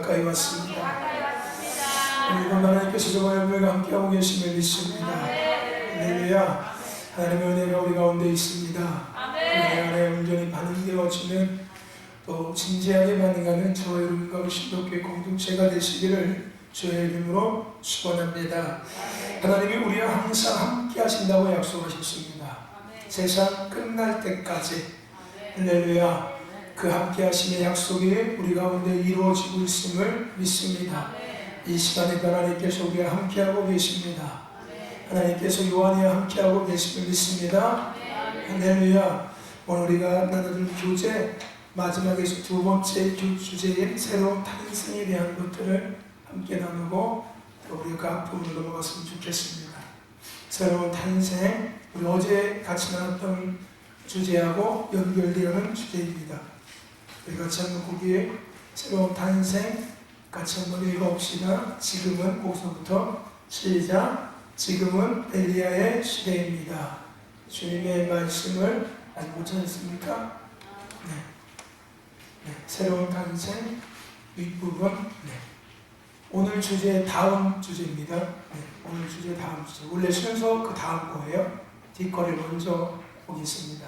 가까이 왔습니다. 이번 하나님께서 저와 여러분과 함께하고 계심을 믿습니다. 할렐루야. 하나님의 은혜가 우리 가운데 있습니다. 그 은혜 안에 온전히 반응되어지는, 또 진지하게 반응하는 저와 여러분과 우리 신도교회 공동체가 되시기를 주의 이름으로 축원합니다. 하나님이 우리와 항상 함께 하신다고 약속하셨습니다. 세상 끝날 때까지. 할렐루야. 그 함께 하심의 약속이 우리 가운데 이루어지고 있음을 믿습니다. 이 시간에 하나님께서 우리와 함께하고 계십니다. 하나님께서 요한이와 함께하고 계심을 믿습니다. 할렐루야. 오늘 우리가 나눌 교제, 마지막에서 두 번째 주제인 새로운 탄생에 대한 것들을 함께 나누고 또 우리가 그 앞부분으로 넘어갔으면 좋겠습니다. 새로운 탄생, 우리 어제 같이 나눴던 주제하고 연결되는 주제입니다. 우리 같이 한번 거기에 새로운 탄생 같이 한번 읽어봅시다. 지금은 거기서부터 시작. 지금은 엘리야의 시대입니다. 주님의 말씀을 아직 못 찾았습니까? 네. 새로운 탄생 윗부분. 오늘 주제 다음 주제입니다. 오늘 주제 다음 주제. 원래 순서 그 다음 거예요. 뒷거를 먼저 보겠습니다.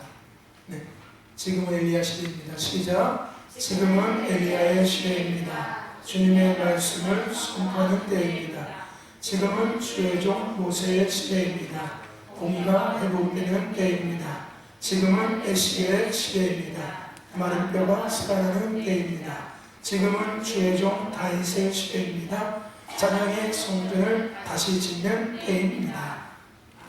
지금은 엘리야 시대입니다. 시작. 지금은 엘리야의 시대입니다. 주님의 말씀을 선포하는 때입니다. 지금은 주의 종 모세의 시대입니다. 공의가 회복되는 때입니다. 지금은 에시의 시대입니다. 마른 뼈가 살아나는 때입니다. 지금은 주의 종 다윗의 시대입니다. 찬양의 성전을 다시 짓는 때입니다.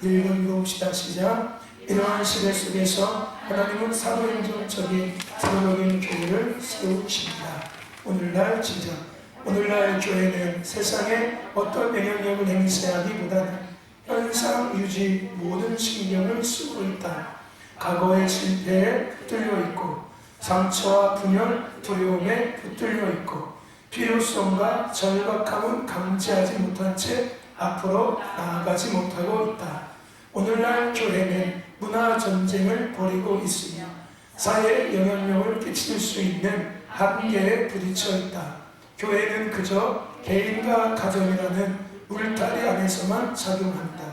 읽어봅시다. 시작. 이러한 시대 속에서 하나님은 사도행전적인 사도적인 교회를 세우십니다. 오늘날 지정, 오늘날 교회는 세상에 어떤 영향력을 행사하기보다는 현상 유지 모든 신경을 쓰고 있다. 과거의 실패에 붙들려 있고 상처와 분열, 두려움에 붙들려 있고 필요성과 절박함은 감지하지 못한 채 앞으로 나아가지 못하고 있다. 오늘날 교회는 문화 전쟁을 벌이고 있으며 사회에 영향력을 끼칠 수 있는 한계에 부딪혀 있다. 교회는 그저 개인과 가정이라는 울타리 안에서만 작용한다.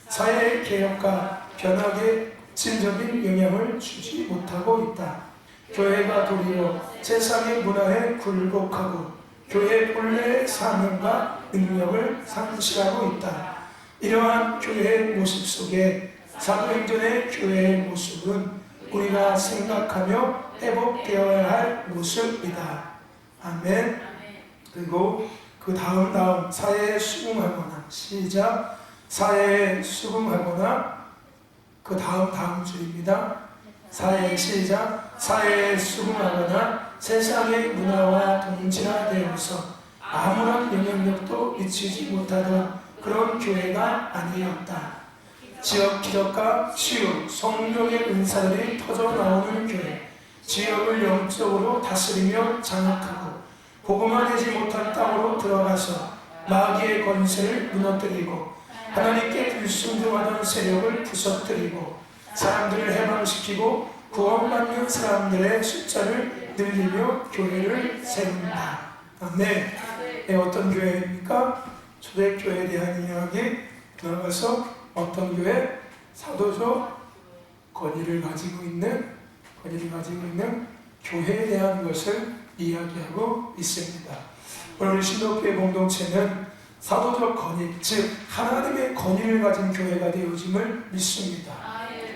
사회의 개혁과 변화에 질적인 영향을 주지 못하고 있다. 교회가 도리어 세상의 문화에 굴복하고 교회의 본래의 사명과 능력을 상실하고 있다. 이러한 교회의 모습 속에 사도행전의 교회의 모습은 우리가 생각하며 회복되어야 할 모습이다. 아멘. 그리고 그 다음 사회에 수긍하거나, 시작. 사회에 수긍하거나, 그 다음 줄입니다. 사회에 시작. 사회에 수긍하거나 세상의 문화와 동질화되어서 아무런 영향력도 미치지 못하던 그런 교회가 아니었다. 지역 기적과 치유, 성령의 은사들이 터져나오는 교회, 지역을 영적으로 다스리며 장악하고 복음화 되지 못한 땅으로 들어가서 마귀의 권세를 무너뜨리고 하나님께 불순종하던 세력을 부서뜨리고 사람들을 해방시키고 구원받는 사람들의 숫자를 늘리며 교회를 세운다. 아멘. 어떤 교회입니까? 초대교회에 대한 이야기, 들어가서 어떤 교회? 사도적 권위를 가지고 있는 교회에 대한 것을 이야기하고 있습니다. 오늘 신도교회 공동체는 사도적 권위, 즉 하나님의 권위를 가진 교회가 되어짐을 믿습니다.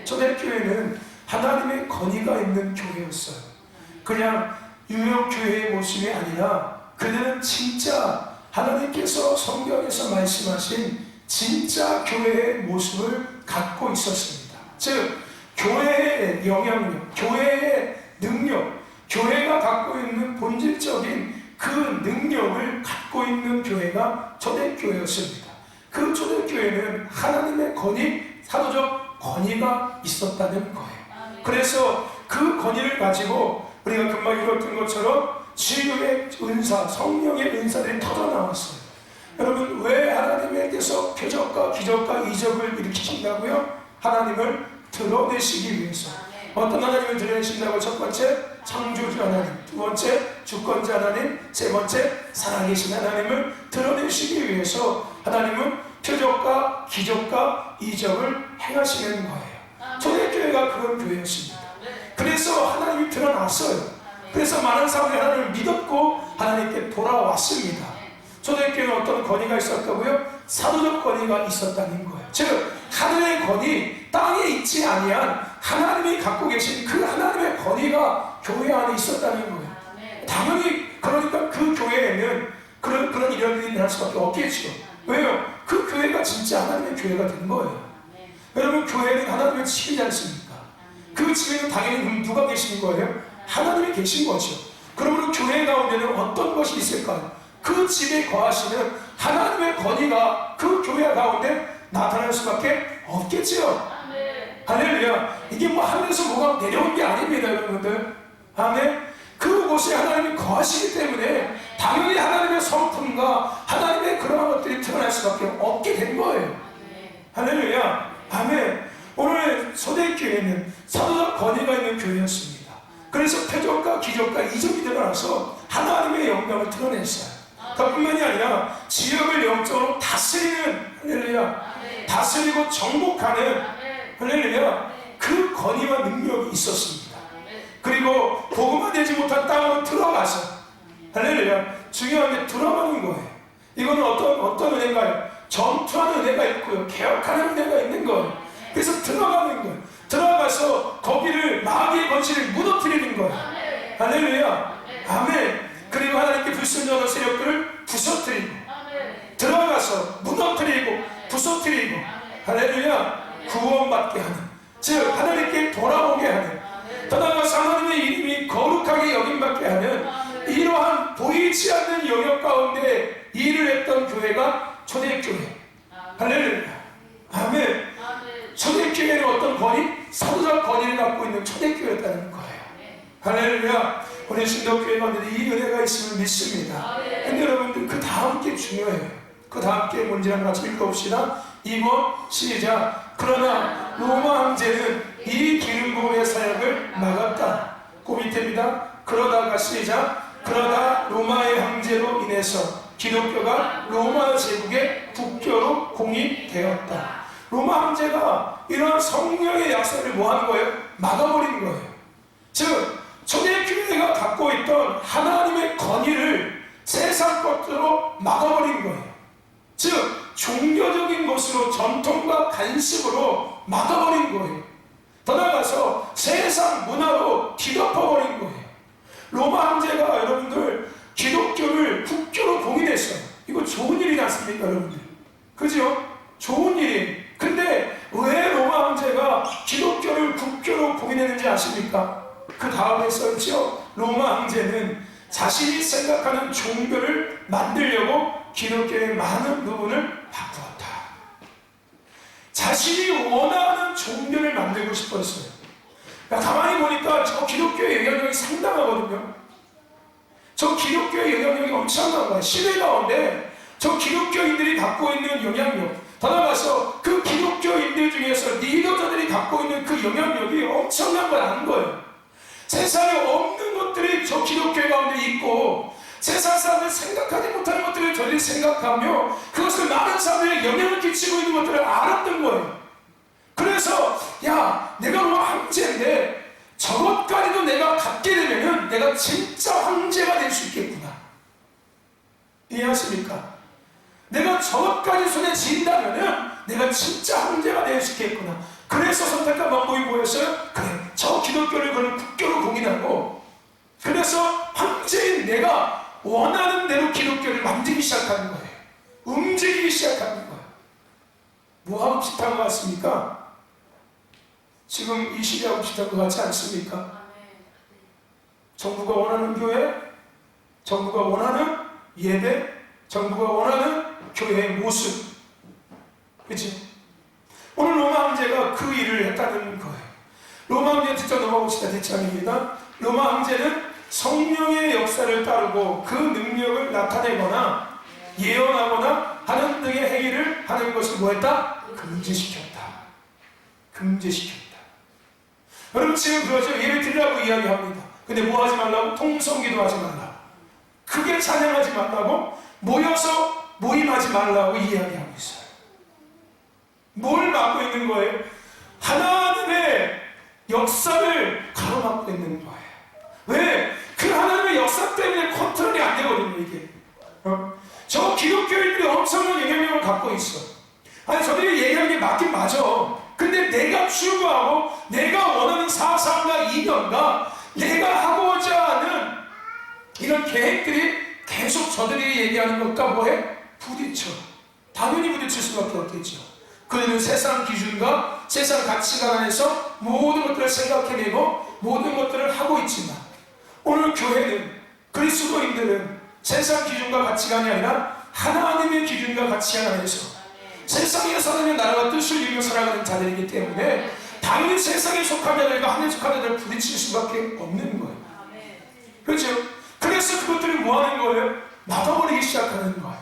초대교회는 하나님의 권위가 있는 교회였어요. 그냥 유형교회의 모습이 아니라 그들은 진짜 하나님께서 성경에서 말씀하신 진짜 교회의 모습을 갖고 있었습니다. 즉 교회의 영향력, 교회의 능력, 교회가 갖고 있는 본질적인 그 능력을 갖고 있는 교회가 초대교회였습니다. 그 초대교회는 하나님의 권위, 사도적 권위가 있었다는 거예요. 그래서 그 권위를 가지고 우리가 금방 읽었던 것처럼 치유의 은사, 성령의 은사들이 터져나왔어요. 여러분, 왜 하나님께서 표적과 기적과 이적을 일으키신다고요? 하나님을 드러내시기 위해서. 어떤 하나님을 드러내신다고? 첫 번째, 창조주 하나님, 두 번째 주권자 하나님, 세 번째 살아계신 하나님을 드러내시기 위해서 하나님은 표적과 기적과 이적을 행하시는 거예요. 초대교회가 그런 교회였습니다. 그래서 하나님이 드러났어요. 그래서 많은 사람들이 하나님을 믿었고 하나님께 돌아왔습니다. 초대교회는 어떤 권위가 있었다고요? 사도적 권위가 있었다는 거예요. 즉 하늘의 권위, 땅에 있지 아니한 하나님이 갖고 계신 그 하나님의 권위가 교회 안에 있었다는 거예요. 당연히 그러니까 그 교회에는 그런 일들이 일어날 수밖에 없겠죠. 왜요? 그 교회가 진짜 하나님의 교회가 된 거예요. 여러분, 교회는 하나님의 집이지 않습니까? 그 집에는 당연히 누가 계신 거예요? 하나님이 계신 거죠. 그러므로 교회 가운데는 어떤 것이 있을까요? 그 집에 거하시는 하나님의 권위가 그 교회 가운데 나타날 수밖에 없겠지요. 할렐루야. 이게 뭐 하늘에서 뭐가 내려온 게 아닙니다, 여러분들. 아멘. 그곳에 하나님이 거하시기 때문에 당연히 하나님의 성품과 하나님의 그러한 것들이 드러날 수밖에 없게 된 거예요. 할렐루야. 아멘. 오늘 초대교회는 사도적 권위가 있는 교회였습니다. 그래서 표적과 기적과 이적이 드러나서 하나님의 영광을 드러냈어요. 그뿐만이 아니라 지역을 영적으로 다스리는, 할렐루야, 다스리고 정복하는, 할렐루야, 그 권위와 능력이 있었습니다. 그리고 복음화 되지 못한 땅으로 들어가서, 할렐루야, 중요한 게 들어가는 거예요. 이거는 어떤 은혜가요? 전투하는 은혜가 있고요, 개혁하는 은혜가 있는 거예요. 그래서 들어가는 거예요. 들어가서 거기를 마귀의 권세를 무너뜨리는 거예요. 할렐루야. 아멘. 그리고 하나님께 불순종하는 세력들을 부서뜨리고, 들어가서 무너뜨리고 부서뜨리고, 할렐루야, 구원받게 하는, 즉 하나님께 돌아오게 하는, 떠나가서 하나님의 이름이 거룩하게 여김받게 하는 이러한 보이지 않는 영역 가운데 일을 했던 교회가 초대교회. 할렐루야. 아멘. 초대교회는 어떤 권위? 사도적 권위를 갖고 있는 초대교회였다는 거예요. 할렐루야. 우리 신도교회 가운데 이 은혜가 있음을 믿습니다. 근데 여러분들 그 다음 게 중요해요. 그 다음 게 뭔지 같이 읽어봅시다. 2번 시작. 그러나 로마 황제는 이 기름 부음의 사역을 막았다. 그 밑에입니다. 그러다가 시작. 그러다 로마의 황제로 인해서 기독교가 로마 제국의 국교로 공인되었다. 로마 황제가 이런 성령의 약속을 뭐한 거예요? 막아버린 거예요. 즉 초대교회가 갖고 있던 하나님의 권위를 세상 것으로 막아버린 거예요. 즉 종교적인 것으로 전통과 간습으로 막아버린 거예요. 더 나아가서 세상 문화로 뒤덮어버린 거예요. 로마 황제가 여러분들 기독교를 국교로 공인했어요. 이거 좋은 일이지 않습니까, 여러분들? 그죠? 좋은 일이에요. 근데 왜 로마 황제가 기독교를 국교로 공인했는지 아십니까? 그 다음에 썼죠. 로마 황제는 자신이 생각하는 종교를 만들려고 기독교의 많은 부분을 바꾸었다. 자신이 원하는 종교를 만들고 싶었어요. 가만히 보니까 저 기독교의 영향력이 상당하거든요. 저 기독교의 영향력이 엄청난 거예요. 시대 가운데 저 기독교인들이 갖고 있는 영향력, 더 나아가서 그 기독교인들 중에서 리더들이 갖고 있는 그 영향력이 엄청난 걸 아는 거예요. 세상에 없는 것들이 저 기독교 가운데 있고, 세상 사람들 생각하지 못하는 것들을 저들이 생각하며 그것을 많은 사람들에게 영향을 끼치고 있는 것들을 알았던 거예요. 그래서 야, 내가 뭐 황제인데 저것까지도 내가 갖게 되면은 내가 진짜 황제가 될 수 있겠구나. 이해하십니까? 내가 저것까지 손에 쥔다면은 내가 진짜 황제가 될 수 있겠구나. 그래서 선택한 방법이 뭐였어요? 그래, 저 기독교를 그런 국교로 공인하고, 그래서 황제인 내가 원하는 대로 기독교를 만들기 시작하는 거예요. 움직이기 시작하는 거예요. 뭐하고 비슷한 것 같습니까? 지금 이 시대하고 비슷한 것 같지 않습니까? 정부가 원하는 교회, 정부가 원하는 예배, 정부가 원하는 교회의 모습, 그치? 오늘 로마 황제가 그 일을 했다는 거예요. 로마 황제 직접 넘어봅시다. 뒷장입니다. 로마 황제는 성령의 역사를 따르고 그 능력을 나타내거나 예언하거나 하는 등의 행위를 하는 것을 뭐했다? 금지시켰다. 금지시켰다. 여러분 지금 그러죠? 예배 드리라고 이야기합니다. 근데 뭐 하지 말라고? 통성기도 하지 말라고, 크게 찬양하지 말라고, 모여서 모임하지 말라고 이야기하고 있어요. 뭘 막고 있는 거예요? 하나님의 역사를 가로막고 있는 거예요. 왜? 그 하나님의 역사 때문에 컨트롤이 안 되거든요, 이게. 저 기독교인들이 엄청난 영향력을 갖고 있어. 아니, 저들이 얘기하는 게 맞긴 맞아. 근데 내가 추구하고 내가 원하는 사상과 이념과 내가 하고자 하는 이런 계획들이 계속 저들이 얘기하는 것과 뭐해? 부딪혀. 당연히 부딪힐 수밖에 없겠죠. 그들은 세상 기준과 세상 가치관 안에서 모든 것들을 생각해내고 모든 것들을 하고 있지만, 오늘 교회는, 그리스도인들은 세상 기준과 가치관이 아니라 하나님의 기준과 가치관 안에서 세상에 사는 나라와 뜻을 이루며 살아가는 자들이기 때문에 당연히 세상에 속한 자들과 하늘에 속한 자들을 부딪힐 수밖에 없는 거예요. 그렇죠? 그래서 그것들을 뭐 하는 거예요? 막아버리기 시작하는 거예요.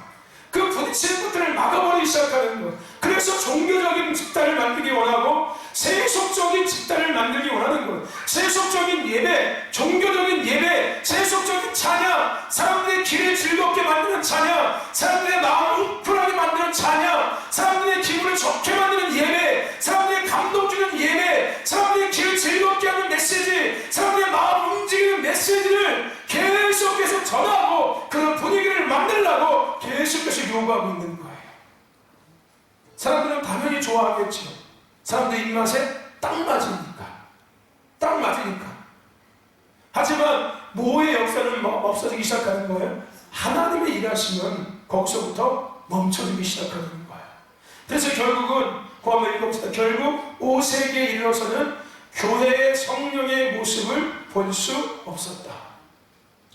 그 부딪히는 것들을 막아버리기 시작하는 거예요. 그래서 종교적인 집단을 만들기 원하고 세속적인 집단을 만들기 원하는 거예요. 세속적인 예배, 종교적인 예배, 세속적인 찬양, 사람들의 길을 즐겁게 만드는 찬양, 사람들의 마음을 훈훈하게 만드는 찬양, 사람들의 기분을 좋게 만드는 예배, 사람들의 감동 주는 예배, 사람들의 길을 즐겁게 하는 메시지, 사람들의 마음을 움직이는 메시지를 계속해서 전하고 그런 분위기를 만들려고 계속해서 요구하고 있는 거예요. 사람들은 당연히 좋아하겠죠. 사람들 입맛에 딱 맞으니까. 딱 맞으니까. 하지만 모의 역사는 없어지기 시작하는 거예요. 하나님의 일하시면 거기서부터 멈춰지기 시작하는 거예요. 그래서 결국은 그 한번 읽어봅시다. 결국 5세기에 이르러서는 교회의 성령의 모습을 볼 수 없었다.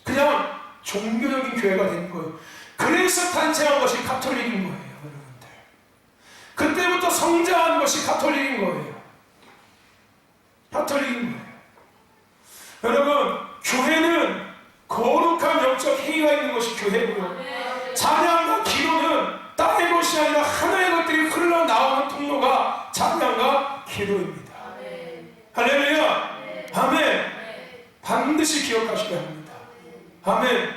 그냥 종교적인 교회가 된 거예요. 그래서 탄생한 것이 가톨릭인 거예요, 여러분들. 그때부터 성장한 것이 가톨릭인 거예요. 가톨릭인 거예요. 여러분, 교회는 거룩한 영적 행위가 있는 것이 교회고요. 찬양과 기도는 땅의 것이 아니라 하나의 것들이 흘러나오는 통로가 찬양과 기도입니다. 할렐루야! 아멘! 반드시 기억하셔야 합니다. 아멘!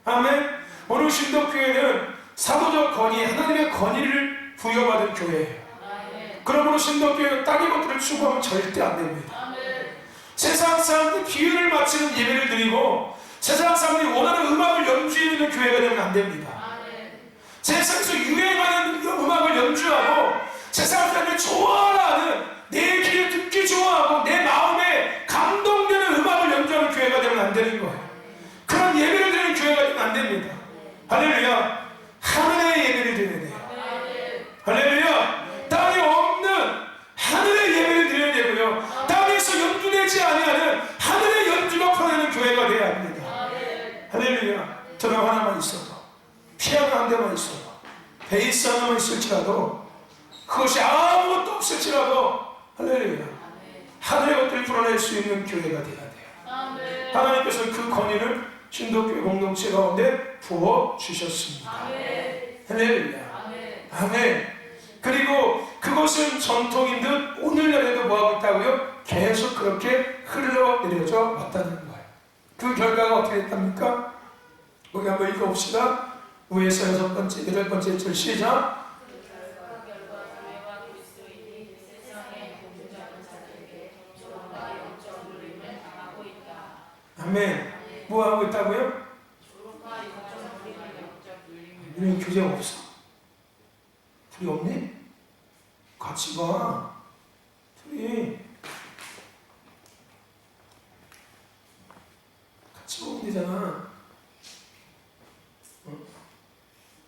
아멘! 오늘 신덕교회는 사도적 권위, 하나님의 권위를 부여받은 교회예요. 그러므로 신덕교회는 땅의 것들을 추구하면 절대 안 됩니다. 세상 사람들 기회를 마치는 예배를 드리고 세상 사람들이 원하는 음악을 연주해주는 교회가 되면 안 됩니다. 세상에서 유행하는 음악을 연주하고 세상 사람들이 좋아하는, 내 귀에 듣기 좋아하고 내 마음에 감동되는 음악을 연주하는 교회가 되면 안 되는 거예요. 그런 예배를 드리는 교회가 되면 안 됩니다. 할렐루야! 하늘의 예배를 드려야 돼요. 할렐루야! 땅에 없는 하늘의 예배를 드려야 되고요. 땅에서 연주되지 아니하는 하늘의 연주가 풀어내는 교회가 되어야 합니다. 할렐루야! 드럼 하나만 있어도, 피아노 한 대만 있어도, 베이스 하나만 있을지라도, 그것이 아무것도 없을지라도, 할렐루야! 하늘의 것들을 풀어낼 수 있는 교회가 되어야 돼요. 하나님께서 그 권위를 신도교회 공동체 가운데 부어주셨습니다. 할렐루야! 아멘! 그리고 그것은 전통인 듯 오늘날에도 뭐하고 있다고요? 계속 그렇게 흘러내려져 왔다는 거예요. 그 결과가 어떻게 됐답니까? 우리 한번 읽어봅시다. 위에서 6번째, 8번째 절 시작. 아멘. 뭐 하고 있다고요? 우리는 교제가 없어. 둘이 없니? 같이 가. 둘이 같이 보면 되잖아.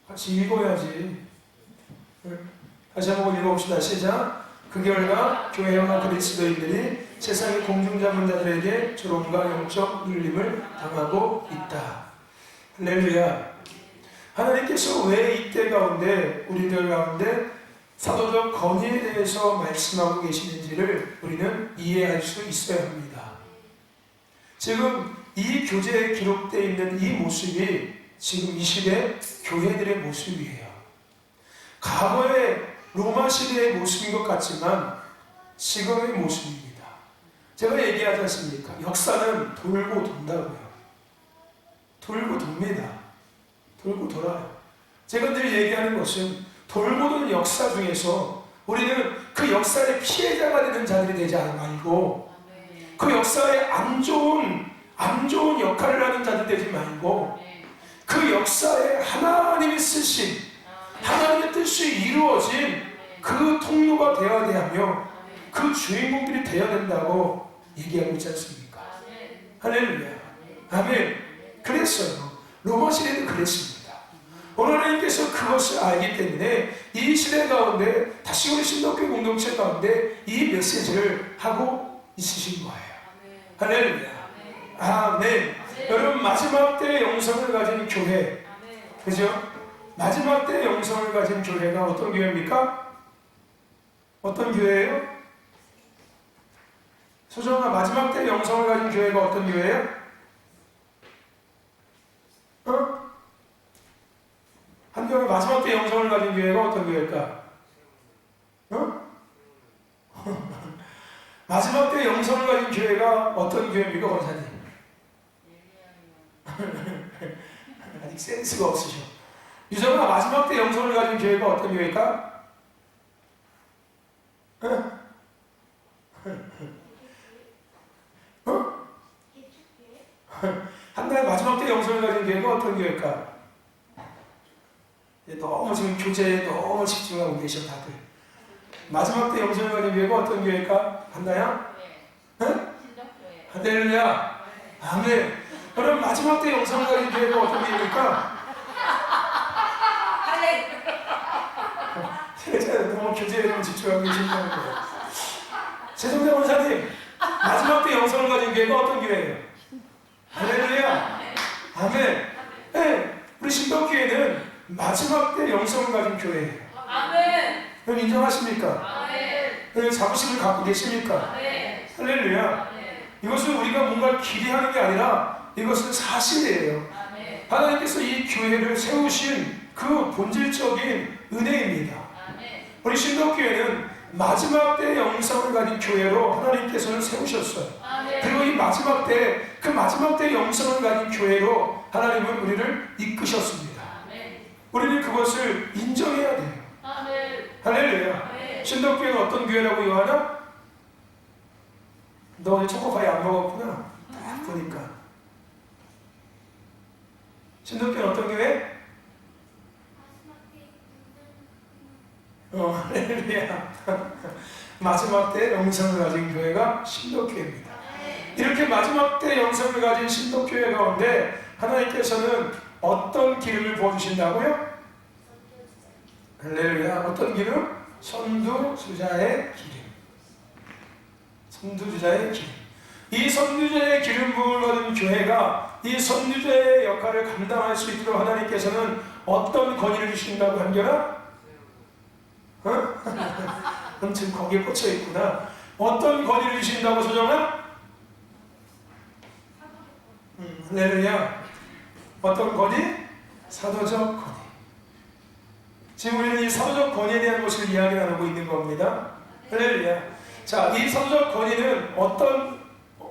같이 읽어야지. 다시 한번 읽어봅시다. 시작. 그 결과 교회와 그리스도인들이 세상의 공중자문자들에게 조롱과 영적 눌림을 당하고 있다. 할렐루야. 하나님께서 왜 이때 가운데 우리들 가운데 사도적 권위에 대해서 말씀하고 계시는지를 우리는 이해할 수 있어야 합니다. 지금 이 교재에 기록되어 있는 이 모습이 지금 이 시대 교회들의 모습이에요. 과거의 로마 시대의 모습인 것 같지만 지금의 모습입니다. 제가 얘기하지 않습니까? 역사는 돌고 돈다고요. 돌고 돕니다. 돌고 돌아요. 제가 늘 얘기하는 것은 돌고 도는 역사 중에서 우리는 그 역사의 피해자가 되는 자들이 되지 말고 그 역사에 안 좋은 역할을 하는 자들 되지 말고 그 역사에 하나님이 쓰신 하나님의 뜻이 이루어진 그 통로가 되어야 하며 그 주인공들이 되어야 된다고 얘기하고 있지 않습니까? 할렐루야. 아멘. 그랬어요. 로마 시대는 그랬습니다. 오늘 하나님께서 그것을 알기 때문에 이 시대 가운데 다시 우리 신덕교 공동체 가운데 이 메시지를 하고 있으신 거예요. 할렐루야. 아멘. 여러분 마지막 때의 영성을 가진 교회, 그죠? 마지막 때의 영성을 가진 교회가 어떤 교회입니까? 어떤 교회예요? 소정아, 마지막 때의 영성을 가진 교회가 어떤 교회예요? 한경의 마지막 때 영성을 가진 교회가 어떤 교회일까? 마지막 때 영성을 가진 교회가 어떤 교회입니까, 권사님? 아직 센스가 없으셔. 유정아, 마지막 때 영성을 가진 교회가 어떤 교회일까? 한나의 마지막 때 영성을 가진 교회가 어떤 교회일까? 너무 지금 교제에 너무 집중하고 계셔 다들. 마지막 때 영성을 가진 교회가 어떤 교회일까? 한나야? 네? 신덕교회. 할렐루야. 아멘. 그럼 마지막 때 영성을 가진 교회가 어떤 교회입니까? 너무 교제에 너무 집중하고 계신다는 거예요. 세종대 원사님, 마지막 때 영성을 가진 교회가 어떤 교회예요? 할렐루야. 아멘. 네, 우리 신덕교회는 마지막 때 영성을 가진 교회예요. 아멘. 여러분 인정하십니까? 아멘. 자부심을 갖고 계십니까? 아멘. 할렐루야. 아멘. 이것은 우리가 뭔가 기대하는 게 아니라 이것은 사실이에요. 아멘. 하나님께서 이 교회를 세우신 그 본질적인 은혜입니다. 아멘. 우리 신덕교회는 마지막 때 영성을 가진 교회로 하나님께서는 세우셨어요. 아멘. 그리고 이 마지막 때, 그 마지막 때 영성을 가진 교회로 하나님은 우리를 이끄셨습니다. 아멘. 우리는 그것을 인정해야 돼요. 아멘. 할렐루야. 아멘. 신덕교회는 어떤 교회라고 요하나? 너 오늘 초코파이 안 먹었구나. 딱 보니까. 신덕교회는 어떤 교회? 할렐루야. 마지막 때 영성을 가진 교회가 신덕교회입니다. 이렇게 마지막 때 영성을 가진 신덕교회 가운데 하나님께서는 어떤 기름을 부어주신다고요? 할렐루야. 어떤 기름? 선두주자의 기름. 선두주자의 기름. 이 선두주자의 기름 부음을 받은 교회가 이 선두주자의 역할을 감당할 수 있도록 하나님께서는 어떤 권위를 주신다고 한겨라? 넌 지금 거기에 꽂혀 있구나. 어떤 권위를 주신다고 소정아? 할렐루야. 어떤 권위? 사도적 권위. 지금 우리는 이 사도적 권위에 대한 것을 이야기 나누고 있는 겁니다. 할렐루야. 자, 이 사도적 권위는 어떤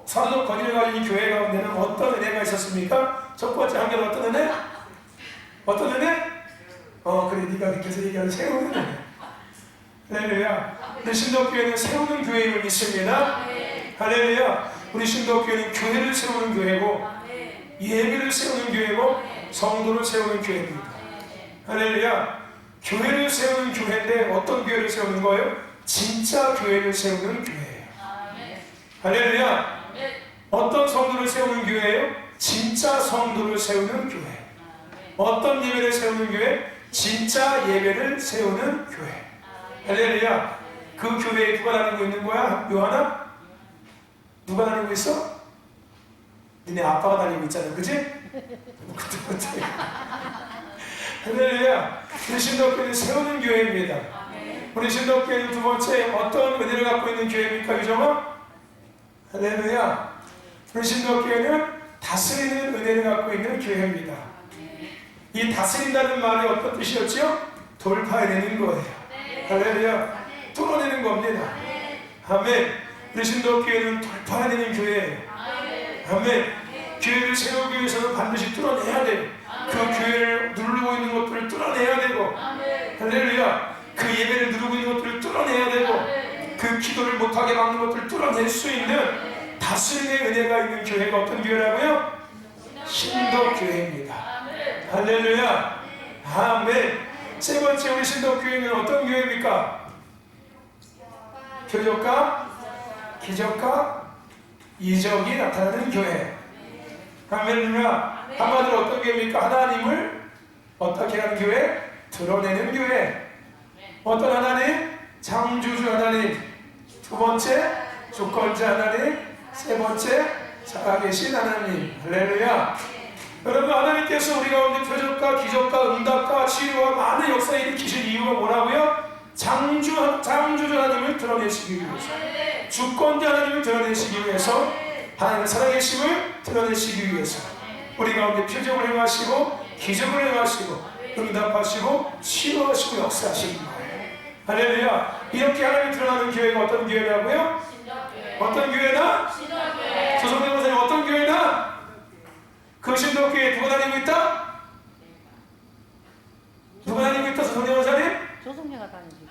사도적 권위를 가진 이 교회 가운데는 어떤 은혜가 있었습니까? 첫 번째 한결 어떤 은혜? 어떤 은혜? 그래, 네가 느껴서 얘기하는 새로운 은혜. 할렐루야. 우리 신덕교회는 세우는 교회임을 믿습니다. 할렐루야. 우리 신덕교회는 교회를 세우는 교회고 예배를 세우는 교회고 성도를 세우는 교회입니다. 할렐루야. 교회를 세우는 교회인데 어떤 교회를 세우는 거예요? 진짜 교회를 세우는 교회예요. 할렐루야. 어떤 성도를 세우는 교회예요? 진짜 성도를 세우는 교회. 어떤 예배를 세우는 교회? 진짜 예배를 세우는 교회. 할렐루야. 그 교회에 누가 다니고 있는 거야? 요하나? 누가 다니고 있어? 니네 아빠가 다니고 있잖아. 그치? 그때 할렐루야. 우리 신덕교회는 세우는 교회입니다. 우리 신덕교회는 두 번째 어떤 은혜를 갖고 있는 교회입니까? 유정아? 할렐루야. 우리 신덕교회는 다스리는 은혜를 갖고 있는 교회입니다. 이 다스린다는 말이 어떤 뜻이었죠? 돌파해내는 거예요. 할렐루야. 뚫어내는 겁니다. 아멘. 우리 신도교회는 돌파해야 되는 교회예요. 아멘. 교회를 세우기 위해서는 반드시 뚫어내야 돼요. 그 교회를 누르고 있는 것들을 뚫어내야 되고, 할렐루야, 그 예배를 누르고 있는 것들을 뚫어내야 되고, 그 기도를 못하게 막는 것들을 뚫어낼 수 있는 다스림의 은혜가 있는 교회가 어떤 교회라고요? 신도교회입니다. 할렐루야, 아멘. 세 번째, 우리 신도교회는 어떤 교회입니까? 표적과 기적과 이적이 나타나는 교회. 할렐루야. 한마디로 어떤 교회입니까? 하나님을 어떻게 하는 교회? 드러내는 교회. 어떤 하나님? 창조주 하나님. 두 번째, 주권자 하나님. 세 번째, 살아계신 하나님. 할렐루야. 여러분, 하나님께서 우리 가운데 표적과 기적과 응답과 치유와 많은 역사에 일으키신 이유가 뭐라고요? 창조주 하나님을 드러내시기 위해서, 주권자 하나님을 드러내시기 위해서, 하나님의 살아계심을 드러내시기 위해서 우리 가운데 표적을 행하시고 기적을 행하시고 응답하시고 치유하시고 역사하시는 거예요. 할렐루야. 이렇게 하나님이 드러나는 교회가 어떤 교회라고요? 어떤 교회나? 조성대 목사님, 어떤 교회나? 그 신도교회에 누가 다니고 있다? 누가 다니고 있다? 조성대 목사님? 조성녀가 다니지.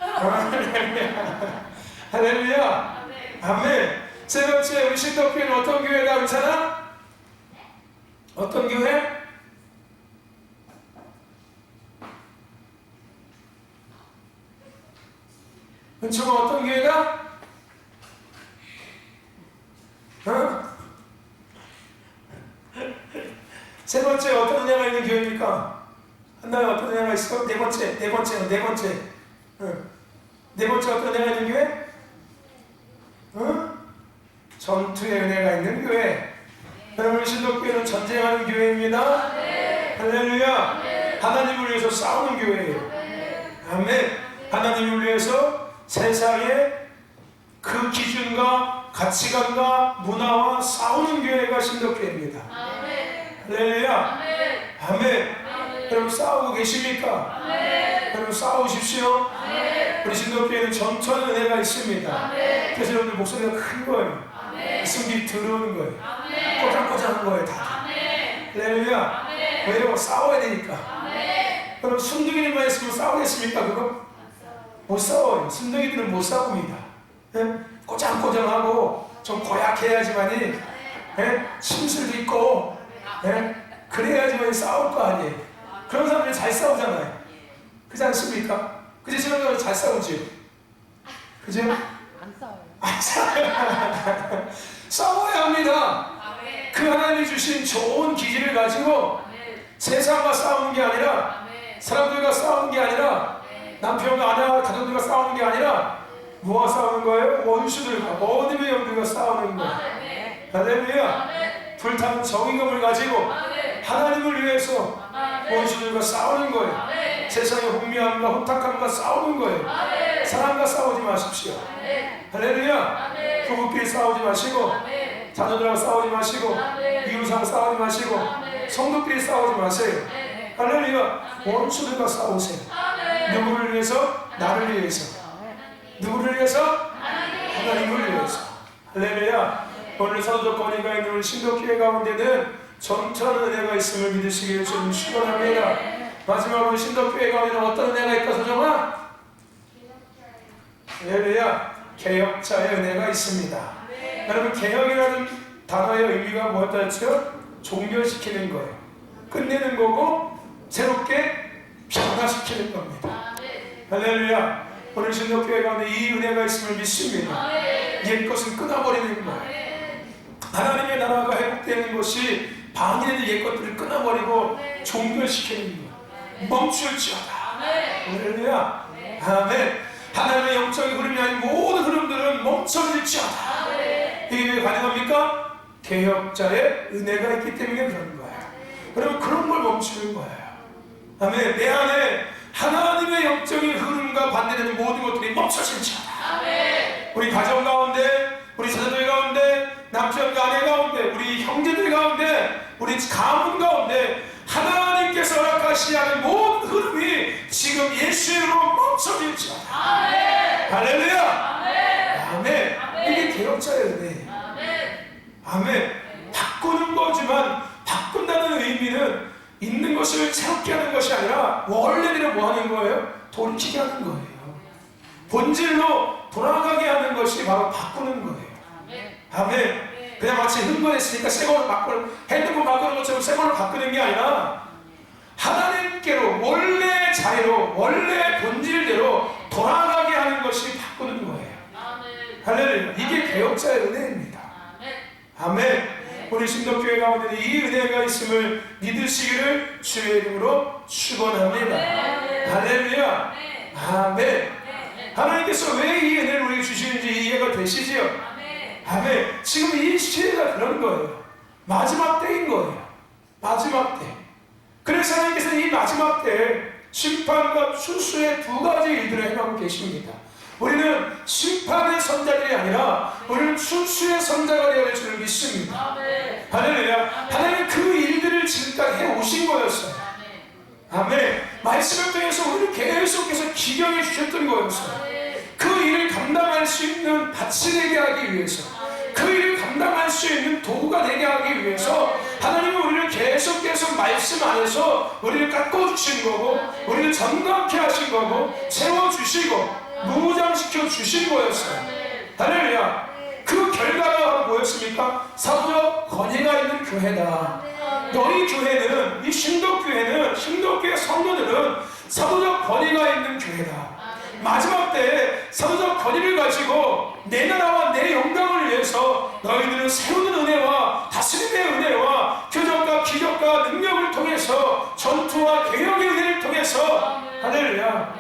할렐루야. 아멘. 세 번째, 우리 신도교회는 어떤 교회다? 괜찮아? 어떤 교회? 은총아, 어떤 교회다? 어? 세 번째, 어떤 은혜가 있는 교회입니까? 한나에 어떤 은혜가 있어? 네 번째. 네 번째 어떤 은혜가 있는 교회? 전투의 은혜가 있는 교회. 여러분, 신도교회는 전쟁하는 교회입니다. 할렐루야. 하나님을 위해서 싸우는 교회예요. 아멘. 하나님을 위해서 세상의 그 기준과 가치관과 문화와 싸우는 교회가 신도교회입니다. 할렐루야. 아멘. 여러분, 싸우고 계십니까? 여러분, 싸우십시오. 우리 신도교회는 전투하는 은혜가 있습니다. 그래서 여러분들 목소리가 큰 거예요. 숨기 들어오는 거예요. 꼬장꼬장한 거예요, 다. 할렐루야. 왜요? 싸워야 되니까. 그럼 순둥이들만 있으면 싸우겠습니까? 그거? 못 싸워요. 순둥이들은 못 싸웁니다. 예? 꼬장꼬장하고 좀 고약해야지만이, 예? 심술도 있고, 예? 그래야지만 싸울 거 아니에요. 그런 사람들이 잘 싸우잖아요. 그렇지 않습니까? 그치? 지금 잘 싸우지? 그죠? 안 싸워요. 안 싸워요. 싸워야 합니다. 그 하나님이 주신 좋은 기질을 가지고 세상과 싸우는 게 아니라, 사람들과 싸우는 게 아니라, 남편과 아내와 가족들과 싸우는 게 아니라, 뭐와 싸우는 거예요? 원수들과, 어둠의 영들과 싸우는 거예요. 할렐루야. 불타는 정의감을 가지고 하나님을 위해서 원수들과 싸우는 거예요. 세상의 혼미함과 혼탁함과 싸우는 거예요. 사람과 싸우지 마십시오. 할렐루야. 부부끼리 싸우지 마시고, 자녀들하고 싸우지 마시고, 이웃하고 싸우지 마시고, 성도끼리 싸우지 마세요. 할렐루야. 원수들과 싸우세요. 누구를 위해서? 나를 위해서. 누구를 위해서? 하나님을 위해서. 할렐루야. 오늘 서도적 권위가 있는 우리 신도교회 가운데는 전투하는 은혜가 있음을 믿으시기를 좀 축원합니다. 마지막으로 신도교회 가운데는 어떤 은혜가 있다, 소정아? 할렐루야. 개혁자의 은혜가 있습니다. 여러분, 개혁이라는 단어의 의미가 뭐였다 했죠? 종결시키는 거예요. 끝내는 거고 새롭게 변화시키는 겁니다. 할렐루야. 오늘 신도교회 가운데 이 은혜가 있음을 믿습니다. 옛것은 끊어버리는 거예요. 하나님의 나라가 회복되는 것이 방해되는 옛것들을 끊어버리고 종결시키는 거예요. 멈출지어다. 할렐루야. 아멘. 하나님의 영적인 흐름이 아닌 모든 흐름들은 멈춰질지어다. 이게 왜 가능합니까? 개혁자의 은혜가 있기 때문에 그런 거예요. 여러분, 그런 걸 멈추는 거예요. 아멘. 내 안에 하나님의 영적인 흐름과 반대되는 모든 것들이 멈춰질지어다. 우리 가정 가운데, 우리 자녀들 가운데, 남편과 아내 가운데, 우리 형제들 가운데, 우리 가문 가운데 하나님께서 허락하시지 않은 모든 흐름이 지금 예수의 이름으로 멈춰질지어다. 할렐루야. 아멘. 이게 개혁자의 은혜. 아멘. 바꾸는 거지만 바꾼다는 의미는 있는 것을 새롭게 하는 것이 아니라 원래대로 뭐 하는 거예요? 돌이키게 하는 거예요. 본질로 돌아가게 하는 것이 바로 바꾸는 거예요. 아멘. 그냥 마치 흥분했으니까 새 걸로 바꾸는, 핸드폰 바꾸는 것처럼 새 걸로 바꾸는 게 아니라 하나님께로 원래 자리로 원래 본질대로 돌아가게 하는 것이 바꾸는 거예요. 할렐루야. 이게 개혁자의 은혜입니다. 아멘. 우리 신덕교회 가운데 이 은혜가 있음을 믿으시기를 주의 이름으로 축원합니다. 할렐루야. 아멘. 하나님께서 왜 이 은혜를 우리에게 주시는지 이해가 되시지요? 아멘. 지금 이 시대가 그런 거예요. 마지막 때인 거예요. 마지막 때. 그래서 하나님께서 이 마지막 때에 심판과 추수의 두 가지 일들을 행하고 계십니다. 우리는 심판의 선자들이 아니라 우리는 추수의 선자가 되어야 될 줄을 믿습니다. 할렐루야. 하나님은 그 일들을 지금까지 해오신 거였어요. 아멘. 말씀을 통해서 우리를 계속해서 기경해 주셨던 거였어요. 그 일을 감당할 수 있는 밭이 되게 하기 위해서, 그 일을 감당할 수 있는 도구가 되게 하기 위해서 하나님은 우리를 계속해서 말씀 안에서 우리를 깎아주신 거고, 우리를 정감케 하신 거고, 세워주시고 무장시켜 주신 거였어요. 할렐루야. 그 결과가 뭐였습니까? 사도적 권위가 있는 교회다. 너희 교회는, 이 신덕교회는, 신덕교회 성도들은 사도적 권위가 있는 교회다. 마지막 때에 사도적 권위를 가지고 내 나라와 내 영광을 위해서 너희들은 세우는 은혜와 다스림의 은혜와 표적과 기적과 능력을 통해서 전투와 개혁의 은혜를 통해서 할렐루야,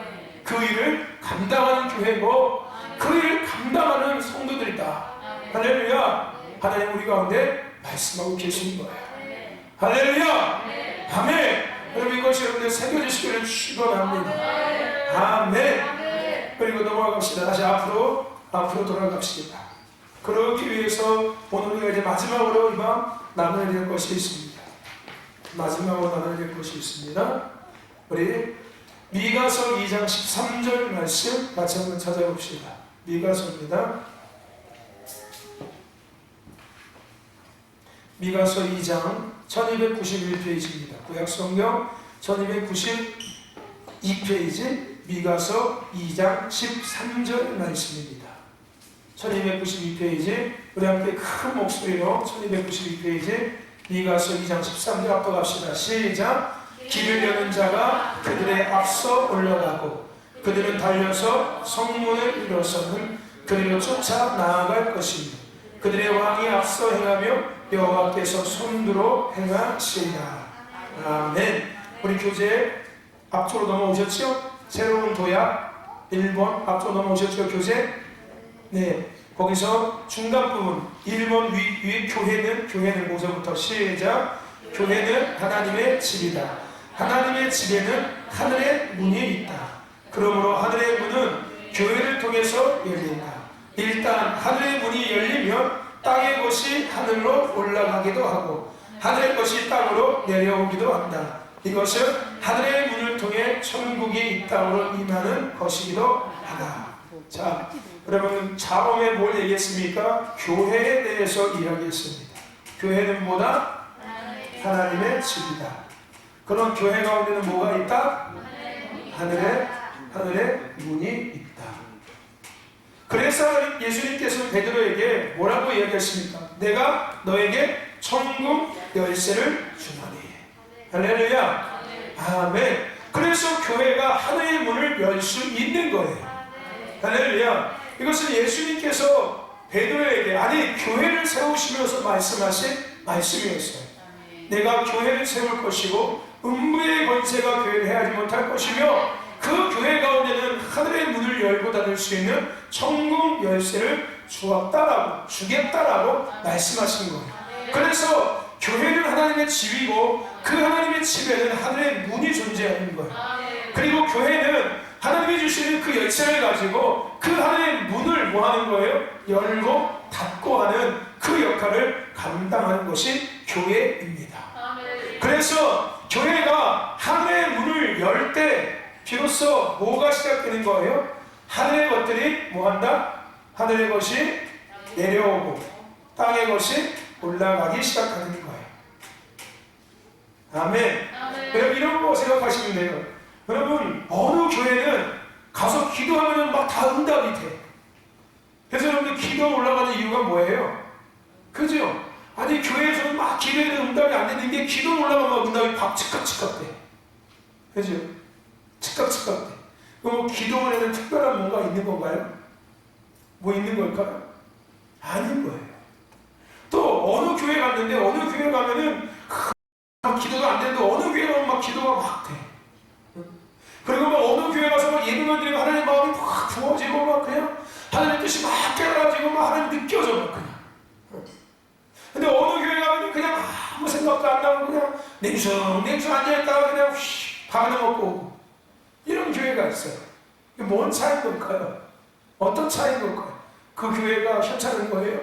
그 일을 감당하는 교회고 그 일을 감당하는 성도들이다. 할렐루야. 하나님 우리 가운데 말씀하고 계신 거예요. 할렐루야. 아멘. 여러분 이것이 여러분들 새겨지시기를 축원합니다. 아멘. 그리고 넘어갑시다. 다시 앞으로 돌아갑시다. 그러기 위해서 오늘 우리가 이제 마지막으로 이 밤 나눠야 될 것이 있습니다. 마지막으로 나눠야 될 것이 있습니다. 우리 미가서 2장 13절 말씀 같이 한번 찾아봅시다. 미가서입니다. 미가서 2장 1291페이지입니다. 구약성경 1292페이지 미가서 2장 13절 말씀입니다. 1292페이지 우리 함께 큰 목소리로 1292페이지 미가서 2장 13절 앞서 갑시다. 시작. 길을 여는 자가 그들의 앞서 올라가고 그들은 달려서 성문을 일어서는 그들로 쫓아 나아갈 것이며 그들의 왕이 앞서 행하며 여호와께서 손들어 행하시리라. 아멘. 우리 교재 앞쪽으로 넘어오셨죠? 새로운 도약 1번 앞쪽으로 넘어오셨죠? 교재? 네. 거기서 중간 부분 1번 위 교회는 뭐서부터 시작. 교회는 하나님의 집이다. 하나님의 집에는 하늘의 문이 있다. 그러므로 하늘의 문은 교회를 통해서 열린다. 일단 하늘의 문이 열리면 땅의 것이 하늘로 올라가기도 하고 하늘의 것이 땅으로 내려오기도 한다. 이것은 하늘의 문을 통해 천국이 이 땅으로 임하는 것이기도 하다. 자, 여러분 자음에 뭘 얘기했습니까? 교회에 대해서 이야기했습니다. 교회는 뭐다? 하나님의 집이다. 그런 교회 가운데는 뭐가 있다? 하늘의 문이 있다. 그래서 예수님께서 베드로에게 뭐라고 이야기했습니까? 내가 너에게 천국 열쇠를 주노니. 할렐루야. 아멘. 그래서 교회가 하늘의 문을 열 수 있는 거예요. 할렐루야. 이것은 예수님께서 베드로에게, 아니 교회를 세우시면서 말씀하신 말씀이었어요. 내가 교회를 세울 것이고 음부의 권세가 교회를 해하지 못할 것이며 그 교회 가운데는 하늘의 문을 열고 닫을 수 있는 천국 열쇠를 주겠다라고 말씀하신 거예요. 그래서 교회는 하나님의 집이고 그 하나님의 집에는 하늘의 문이 존재하는 거예요. 그리고 교회는 하나님이 주시는 그 열쇠를 가지고 그 하늘의 문을 뭐 하는 거예요? 열고 닫고 하는 그 역할을 감당하는 것이 교회입니다. 그래서 교회가 하늘의 문을 열 때 비로소 뭐가 시작되는 거예요? 하늘의 것들이 뭐한다? 하늘의 것이 내려오고 땅의 것이 올라가기 시작하는 거예요. 아멘. 여러분 이런 거 생각하시면 돼요. 여러분 어느 교회는 가서 기도하면 막 다 응답이 돼. 그래서 여러분들 기도 올라가는 이유가 뭐예요? 그죠? 아니 교회에서는 막 기도해도 응답이 안 되는 게 기도 올라가면 응답이 막 즉각 돼. 그죠? 즉각 돼. 그럼 기도원에는 특별한 뭔가 있는 건가요? 뭐 있는 걸까요? 아닌 거예요. 또 어느 교회 갔는데 어느 교회 가면은 기도가 안 되는데 어느 교회 가면 막 기도가 막 돼. 그리고 막 어느 교회 가서 막 예배만 드리면 하나님 마음이 막 부어지고 막 그냥 하나님 뜻이 막 깨달아지고 막 하나님 느껴져 막 그냥. 근데 어느 교회 가면 그냥 아무 생각도 안 나고 그냥 냉수 앉아있다가 그냥 밥이나 먹고 오고. 이런 교회가 있어요. 이게 뭔 차이인 걸까요? 어떤 차이인 걸까요? 그 교회가 현찮은 거예요?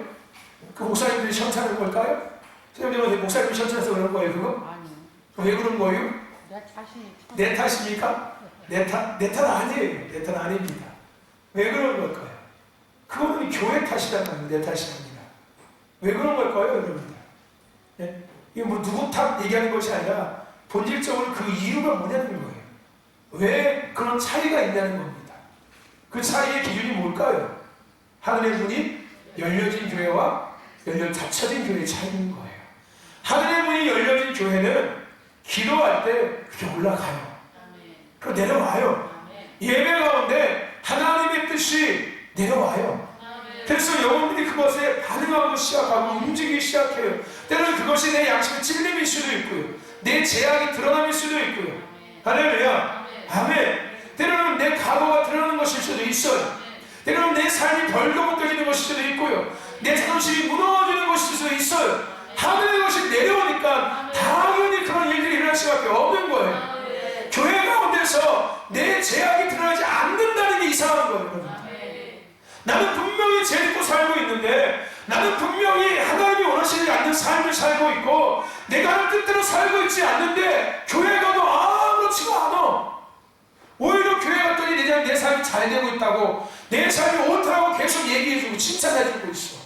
그 목사님들이 현찮은 걸까요? 선생님들은 목사님이 현찮아서 그런 거예요 그거? 아니요. 왜 그런 거예요? 내 자신이 참. 내 탓입니까? 내 탓 아니에요. 내 탓 아닙니다. 왜 그런 걸까요? 그거는 교회 탓이잖아요. 내 탓이 아니라. 왜 그런 걸까요, 여러분들? 예? 이게 뭐 누구 탓 얘기하는 것이 아니라 본질적으로 그 이유가 뭐냐는 거예요. 왜 그런 차이가 있냐는 겁니다. 그 차이의 기준이 뭘까요? 하늘의 문이 열려진 교회와 닫혀진 교회의 차이인 거예요. 하늘의 문이 열려진 교회는 기도할 때 그렇게 올라가요. 그리고 내려와요. 예배 가운데 하나님의 뜻이 내려와요. 그래서 영혼들이 그것에 반응하고 시작하고 움직이기 시작해요. 때로는 그것이 내 양심의 찔림일 수도 있고요. 내 제약이 드러남일 수도 있고요. 할렐루야. 아멘. 때로는 내 과거가 드러나는 것일 수도 있어요. 때로는 내 삶이 벌거벗겨지는 것일 수도 있고요. 내 자존심이 무너지는 것일 수도 있어요. 하늘의 것이 내려오니까 당연히 그런 일들이 일어날 수밖에 없는 거예요. 교회 가운데서 내 제약이 드러나지 않는다는 게 이상한 거예요. 나는 분명히 죄 짓고 살고 있는데 나는 분명히 하나님이 원하시지 않는 삶을 살고 있고 내가 하는 뜻대로 살고 있지 않는데 교회 가도 아무렇지가 않아. 오히려 교회 갔더니 내 삶이 잘 되고 있다고 내 삶이 옳다고 계속 얘기해주고 칭찬해주고 있어.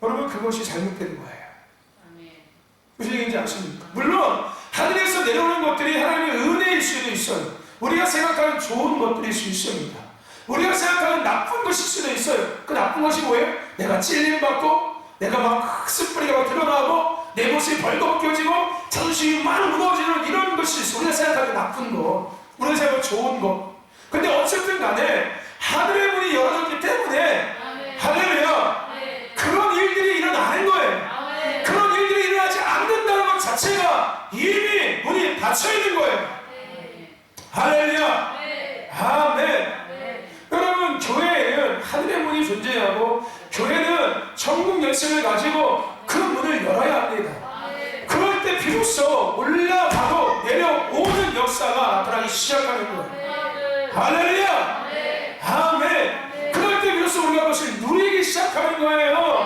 여러분 그것이 잘못된 거예요. 무슨 얘기인지 아십니까? 물론 하늘에서 내려오는 것들이 하나님의 은혜일 수도 있어요. 우리가 생각하는 좋은 것들일 수 있습니다. 우리가 생각하는 나쁜 것일 수도 있어요. 그 나쁜 것이 뭐예요? 내가 찔림받고 내가 막 습뿌리가 막 드러나고 내 모습이 벌거벗겨지고 자존심이 막 무너지는 이런 것이 있어요. 우리가 생각하는 나쁜 거, 우리가 생각하는 좋은 거. 근데 어쨌든 간에 하늘의 문이 열어졌기 때문에 할렐루야 그런 일들이 일어나는 거예요. 그런 일들이 일어나지 않는다는 것 자체가 이미 문이 닫혀있는 거예요. 할렐루야. 아멘. 여러분 교회에는 하늘의 문이 존재하고 교회는 천국 열쇠를 가지고 그 문을 열어야 합니다. 그럴 때 비로소 올라가고 내려오는 역사가 나타나기 시작하는 거예요. 할렐루야. 아멘. 그럴 때 비로소 우리가 그것을 누리기 시작하는 거예요.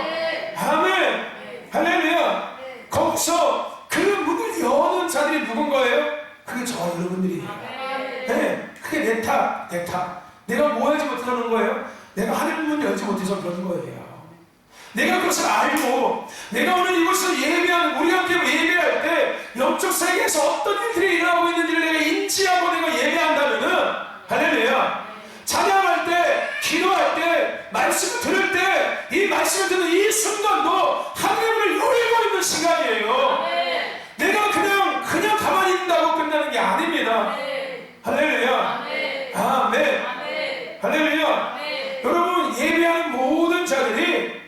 아멘. 할렐루야. 거기서 그 문을 여는 자들이 누군가예요? 그게 저 여러분들이에요. 네. 그게 내 탓. 내가 뭐 하지 못하는 거예요? 내가 하늘 문 열지 못해서 그런 거예요. 내가 그것을 알고 내가 오늘 이곳에서 예배하는 우리 함께 예배할 때 영적 세계에서 어떤 일들이 일어나고 있는지를 내가 인지하고 내가 예배한다면은 할렐루야 찬양할 때 기도할 때 말씀을 들을 때 이 말씀을 듣는 이 순간도 하늘의 문을 열고 있는 시간이에요. 내가 그냥 가만히 있는다고 끝나는 게 아닙니다. 할렐루야. 아멘. 할렐루야. 여러분 예배하는 모든 자들이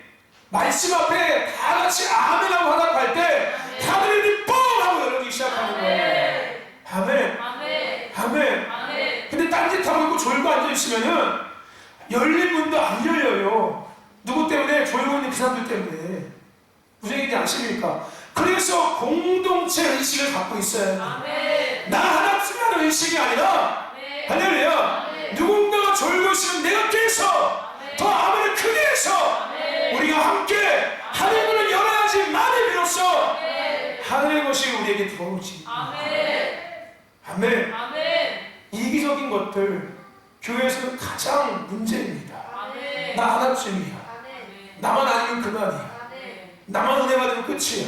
말씀 앞에 다 같이 아멘하고 화답할 때 하늘이 뻥 하고 열리기 시작하는 거예요. 아멘. 근데 딴짓하고 있고 졸고 앉아있으면은 열린 문도 안 열려요. 누구 때문에? 졸고 있는 그 사람들 때문에. 무슨 얘기인지 아십니까? 그래서 공동체 의식을 갖고 있어요. 나 하나쯤이라는 의식이 아니라 할렐루야 누군가가 졸고 있으면 내가 깨서 더 아멘을 크게 해서 우리가 함께 하늘의 문을 열어야지 만에 비로소 하늘의 것이 우리에게 들어오지. 아멘. 이기적인 것들 교회에서는 가장 문제입니다. 나 하나쯤이야. 나만 아니면 그만이야. 나만 은혜 받으면 끝이야.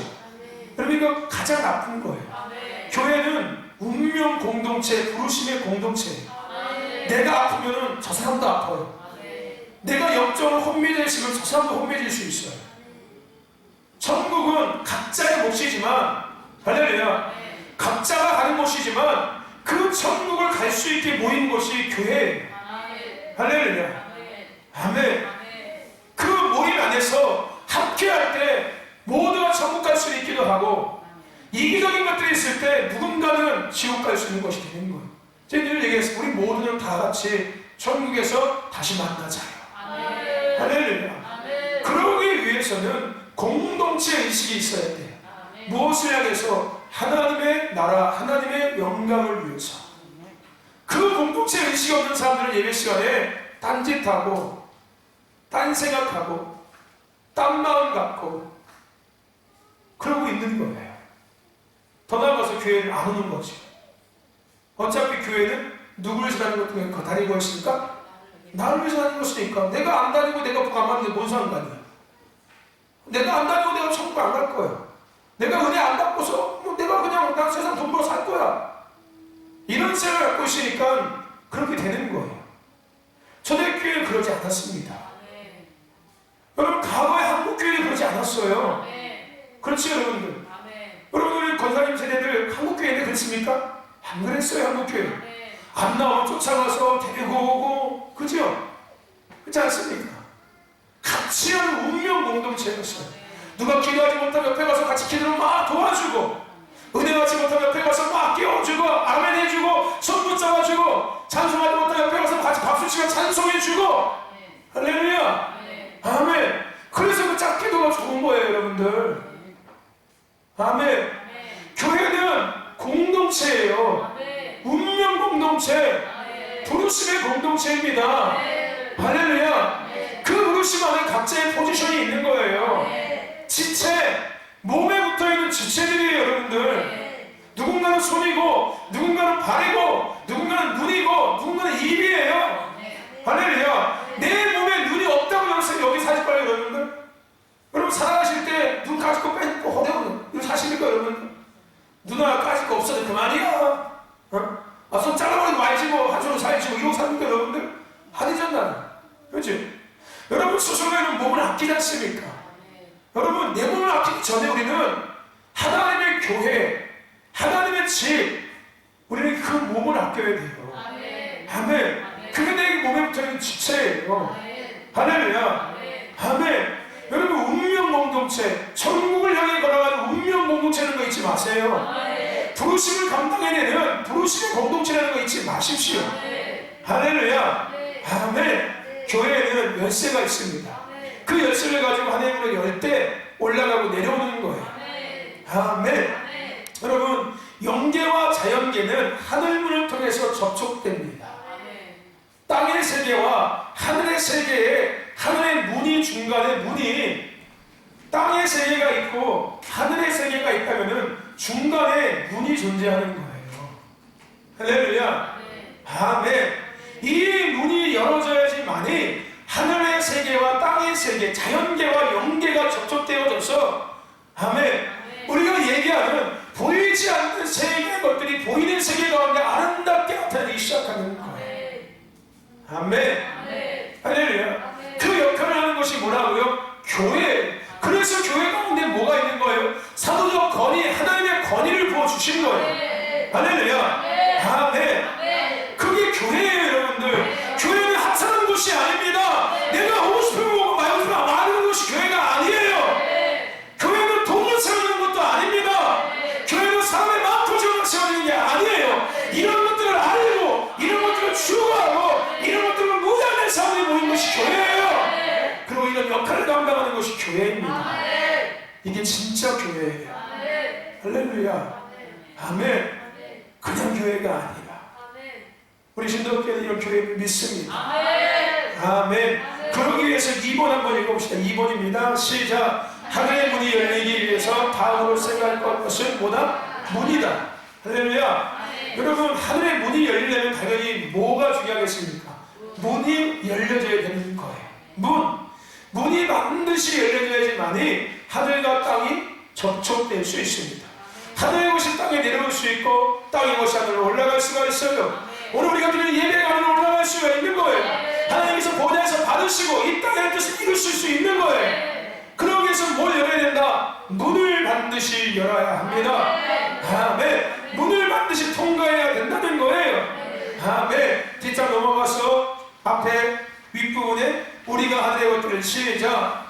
그러니까 가장 나쁜 거예요. 교회는 운명 공동체, 부르심의 공동체예요. 내가 아프면은 저 사람도 아파요. 내가 영적으로 혼미해지면 저 사람도 혼미해질 수 있어요. 천국은 각자의 몫이지만, 할렐루야, 각자가 가는 곳이지만 그 천국을 갈 수 있게 모인 곳이 교회예요. 할렐루야, 아멘. 그 모임 안에서 함께할 때 모두가 천국 갈 수 있기도 하고, 이기적인 것들이 있을 때 누군가는 지옥 갈 수 있는 것이 되는 거예요. 제가 늘 얘기했어요. 우리 모두는 다 같이 천국에서 다시 만나자요. 할렐루야. 그러기 위해서는 공동체 의식이 있어야 돼요. 무엇을 향해서? 하나님의 나라, 하나님의 영광을 위해서. 그 공동체 의식이 없는 사람들은 예배 시간에 딴짓하고, 딴 생각하고, 딴 마음 갖고 그러고 있는 거예요. 더 나아가서 교회를 안 오는 거죠. 어차피 교회는 누구를 위해서 다니는 것도 그 다니고 있으니까, 나를 위해서 다니는 것이니까 내가 안 다니고 내가 가만히 뭔 상관이야. 내가 안 다니고 내가 천국 안 갈 거야. 내가 은혜 안 받고서 뭐 내가 그냥 난 세상 돈 벌어 살 거야. 이런 생각을 갖고 있으니까 그렇게 되는 거예요. 초대교회는 그러지 않았습니다. 여러분, 과거에 한국교회는 그러지 않았어요. 그렇지 여러분들? 여러분들 권사님 세대들 한국교회는 그랬습니까? 안 그랬어요. 한국교회 안 나오면 쫓아가서 데리고 오고, 그죠? 그렇지 않습니까? 같이 하는 운명 공동체였어요. 누가 기도하지 못하면 옆에 가서 같이 기도를 막 도와주고, 은혜 받지 못하면 옆에 가서 막 깨워주고, 아멘 해주고, 손 붙잡아주고, 찬송하지 못하면 옆에 가서 같이 박수치고 찬송해주고, 할렐루야, 아멘. 그래서 그 짝기도가 좋은 거예요, 여러분들. 아멘. 교회는 공동체예요. 운명 공동체, 부르심의 공동체입니다. 할렐루야. 그 부르심 안에 각자의 포지션이 있는 거예요. 지체, 몸에 붙어있는 지체들이에요, 여러분들. 누군가는 손이고, 누군가는 발이고, 누군가는 눈이고, 누군가는 입이에요. 할렐루야. 내 몸에 눈이 없다고 여기 사실까요, 여러분들? 여러분, 살아가실 때 눈 가질 거 빼고 허대고 이거 사십니까, 여러분? 누나 가질 거 없어도 그만이야. 손 잘라버리고 말지 뭐, 한 손으로 살지 뭐, 이러고 삽니까, 여러분들? 아니잖아. 그렇지? 여러분, 스스로는 몸을 아끼지 않습니까? 여러분, 내 몸을 아끼기 전에 우리는 하나님의 교회, 하나님의 집, 우리는 그 몸을 아껴야 돼요. 아멘. 그게 내 몸에 붙어있는 지체예요. 할렐루야. 아멘. 여러분, 운명 공동체, 천국을 향해 걸어가는 운명 공동체라는 거 잊지 마세요. 부르심을 감당해내는 부르심의 공동체라는 거 잊지 마십시오. 할렐루야. 아멘. 교회에는 열쇠가 있습니다. 그 열쇠를 가지고 하나님으로 열 때 올라가고 내려오는 거예요. 아멘. 여러분, 영계와 자연계는 하늘문을 통해서 접촉됩니다. 땅의 세계와 하늘의 세계에 하늘의 문이, 중간에 문이, 땅의 세계가 있고 하늘의 세계가 있다면 중간에 문이 존재하는 거예요. 할렐루야. 아멘. 이 문이 열어져야지만이 하늘의 세계와 땅의 세계, 자연계와 영계가 접촉되어져서, 아멘, 우리가 얘기하는 보이지 않는 세계의 것들이 보이는 세계 가운데 아름답게 나타나기 시작하는 거예요. 아멘. 할렐루야. 그 역할을 하는 것이 뭐라고요? 교회. 그래서 교회 가운데 뭐가 있는 거예요? 사도적 권위, 하나님의 권위를 부어주신 거예요. 할렐루야. 아멘. 그게 교회예요, 여러분들. 교회는 합산하는 곳이 아닙니다. 내가 하고 싶으면 먹고 말고 싶으면 말하는 것이 교회가 아니에요. 교회는 돈을 세우는 것도 아닙니다. 교회는 사람의 마음 고집을 세우는 게 아니에요. 이런 것들을 알고, 이런 것들을 추구하고, 이런 것들을 무장된 사람이 모인 것이 교회예요. 그리고 이런 역할을 감당하는 것이 교회입니다. 이게 진짜 교회예요. 할렐루야. 아멘. 그냥 교회가 아니라 우리 신도교회는 이런 교회를 믿습니다. 아멘. 그러기 위해서 2번 한번 읽어봅시다. 2번입니다. 시작. 하늘의 문이 열리기 위해서 다음으로 생각할 것은 뭐다? 문이다. 할렐루야. 여러분, 하늘의 문이 열리려면 당연히 뭐가 중요하겠습니까? 문이 열려져야 되는 거예요. 문이 반드시 접촉될 수 있습니다. 하늘의 것이 땅에 내려올 수 있고 땅의 것이 하늘로 올라갈 수가 있어요. 오늘 우리가 드리는 예배가 하늘로 올라갈 수가 있는 거예요. 하나님께서 보좌에서 받으시고 이 땅의 뜻을 이루실 수 있는 거예요. 그러기 위해서 뭘 열어야 된다? 문을 반드시 열어야 합니다. 아멘. 문을 반드시 통과해야 된다는 거예요. 아멘. 뒷장 넘어가서 앞에 윗부분에 우리가 하늘의 것들을 시작.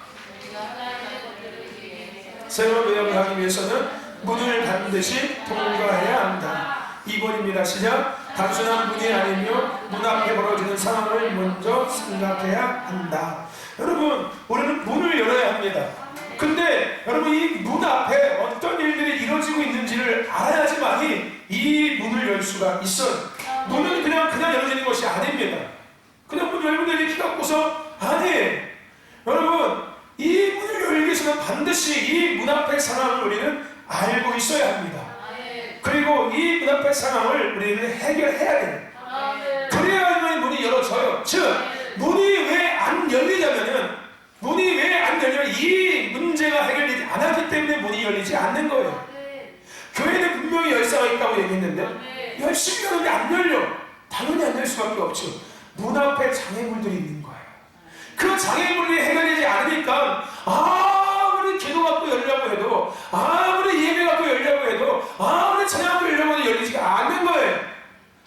새로운 외형을 하기 위해서는 문을 반드시 통과해야 한다. 2번입니다. 시작. 단순한 문이 아니며 문 앞에 벌어지는 상황을 먼저 생각해야 한다. 여러분, 우리는 문을 열어야 합니다. 근데 여러분, 이 문 앞에 어떤 일들이 이루어지고 있는지를 알아야지만이 이 문을 열 수가 있어요. 문은 그냥 열어지는 것이 아닙니다. 그냥 문 열면 되지 키 갖고서 아니에요. 여러분, 이 문을 열기 위해서는 반드시 이 문 앞의 상황을 우리는 알고 있어야 합니다. 그리고 이 문 앞의 상황을 우리는 해결해야 돼요. 그래야만 문이 열어져요. 즉, 문이 왜 안 열리냐면은, 문이 왜 안 열리냐면 이 문제가 해결되지 않았기 때문에 문이 열리지 않는 거예요. 교회는 분명히 열쇠가 있다고 얘기했는데 열심히 열었는데 안 열려. 당연히 안 열 수밖에 없죠. 문 앞에 장애물들이 있는 거예요. 그 장애물이 해결되지 않으니까 아무리 기도 갖고 열려고 해도, 아무리 예배 갖고 열려고 해도, 아무리 찬양하고 열려고 해도 열리지가 않는 거예요.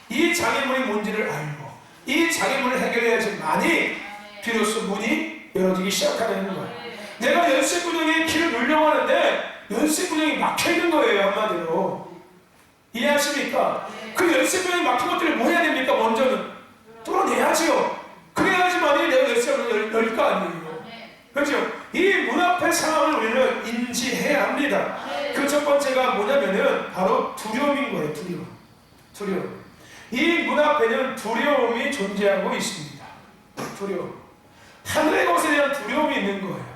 이 장애물이 뭔지를 알고 이 장애물을 해결해야지만이 비로소 문이 열어지기 시작하는 거예요. 내가 열쇠 구멍에 키를 누르려고 하는데 열쇠 구멍이 막혀있는 거예요. 한마디로 이해하십니까? 그 열쇠 구멍이 막힌 것들을 뭐 해야 됩니까? 먼저는 뚫어내야죠. 그래야지만이 내가 열쇠를 열 거 아니에요. 그렇죠? 이 문 앞의 상황을 우리는 인지해야 합니다. 그 첫 번째가 뭐냐면은 바로 두려움인 거예요. 두려움. 이 문 앞에는 두려움이 존재하고 있습니다. 두려움. 하늘의 것에 대한 두려움이 있는 거예요.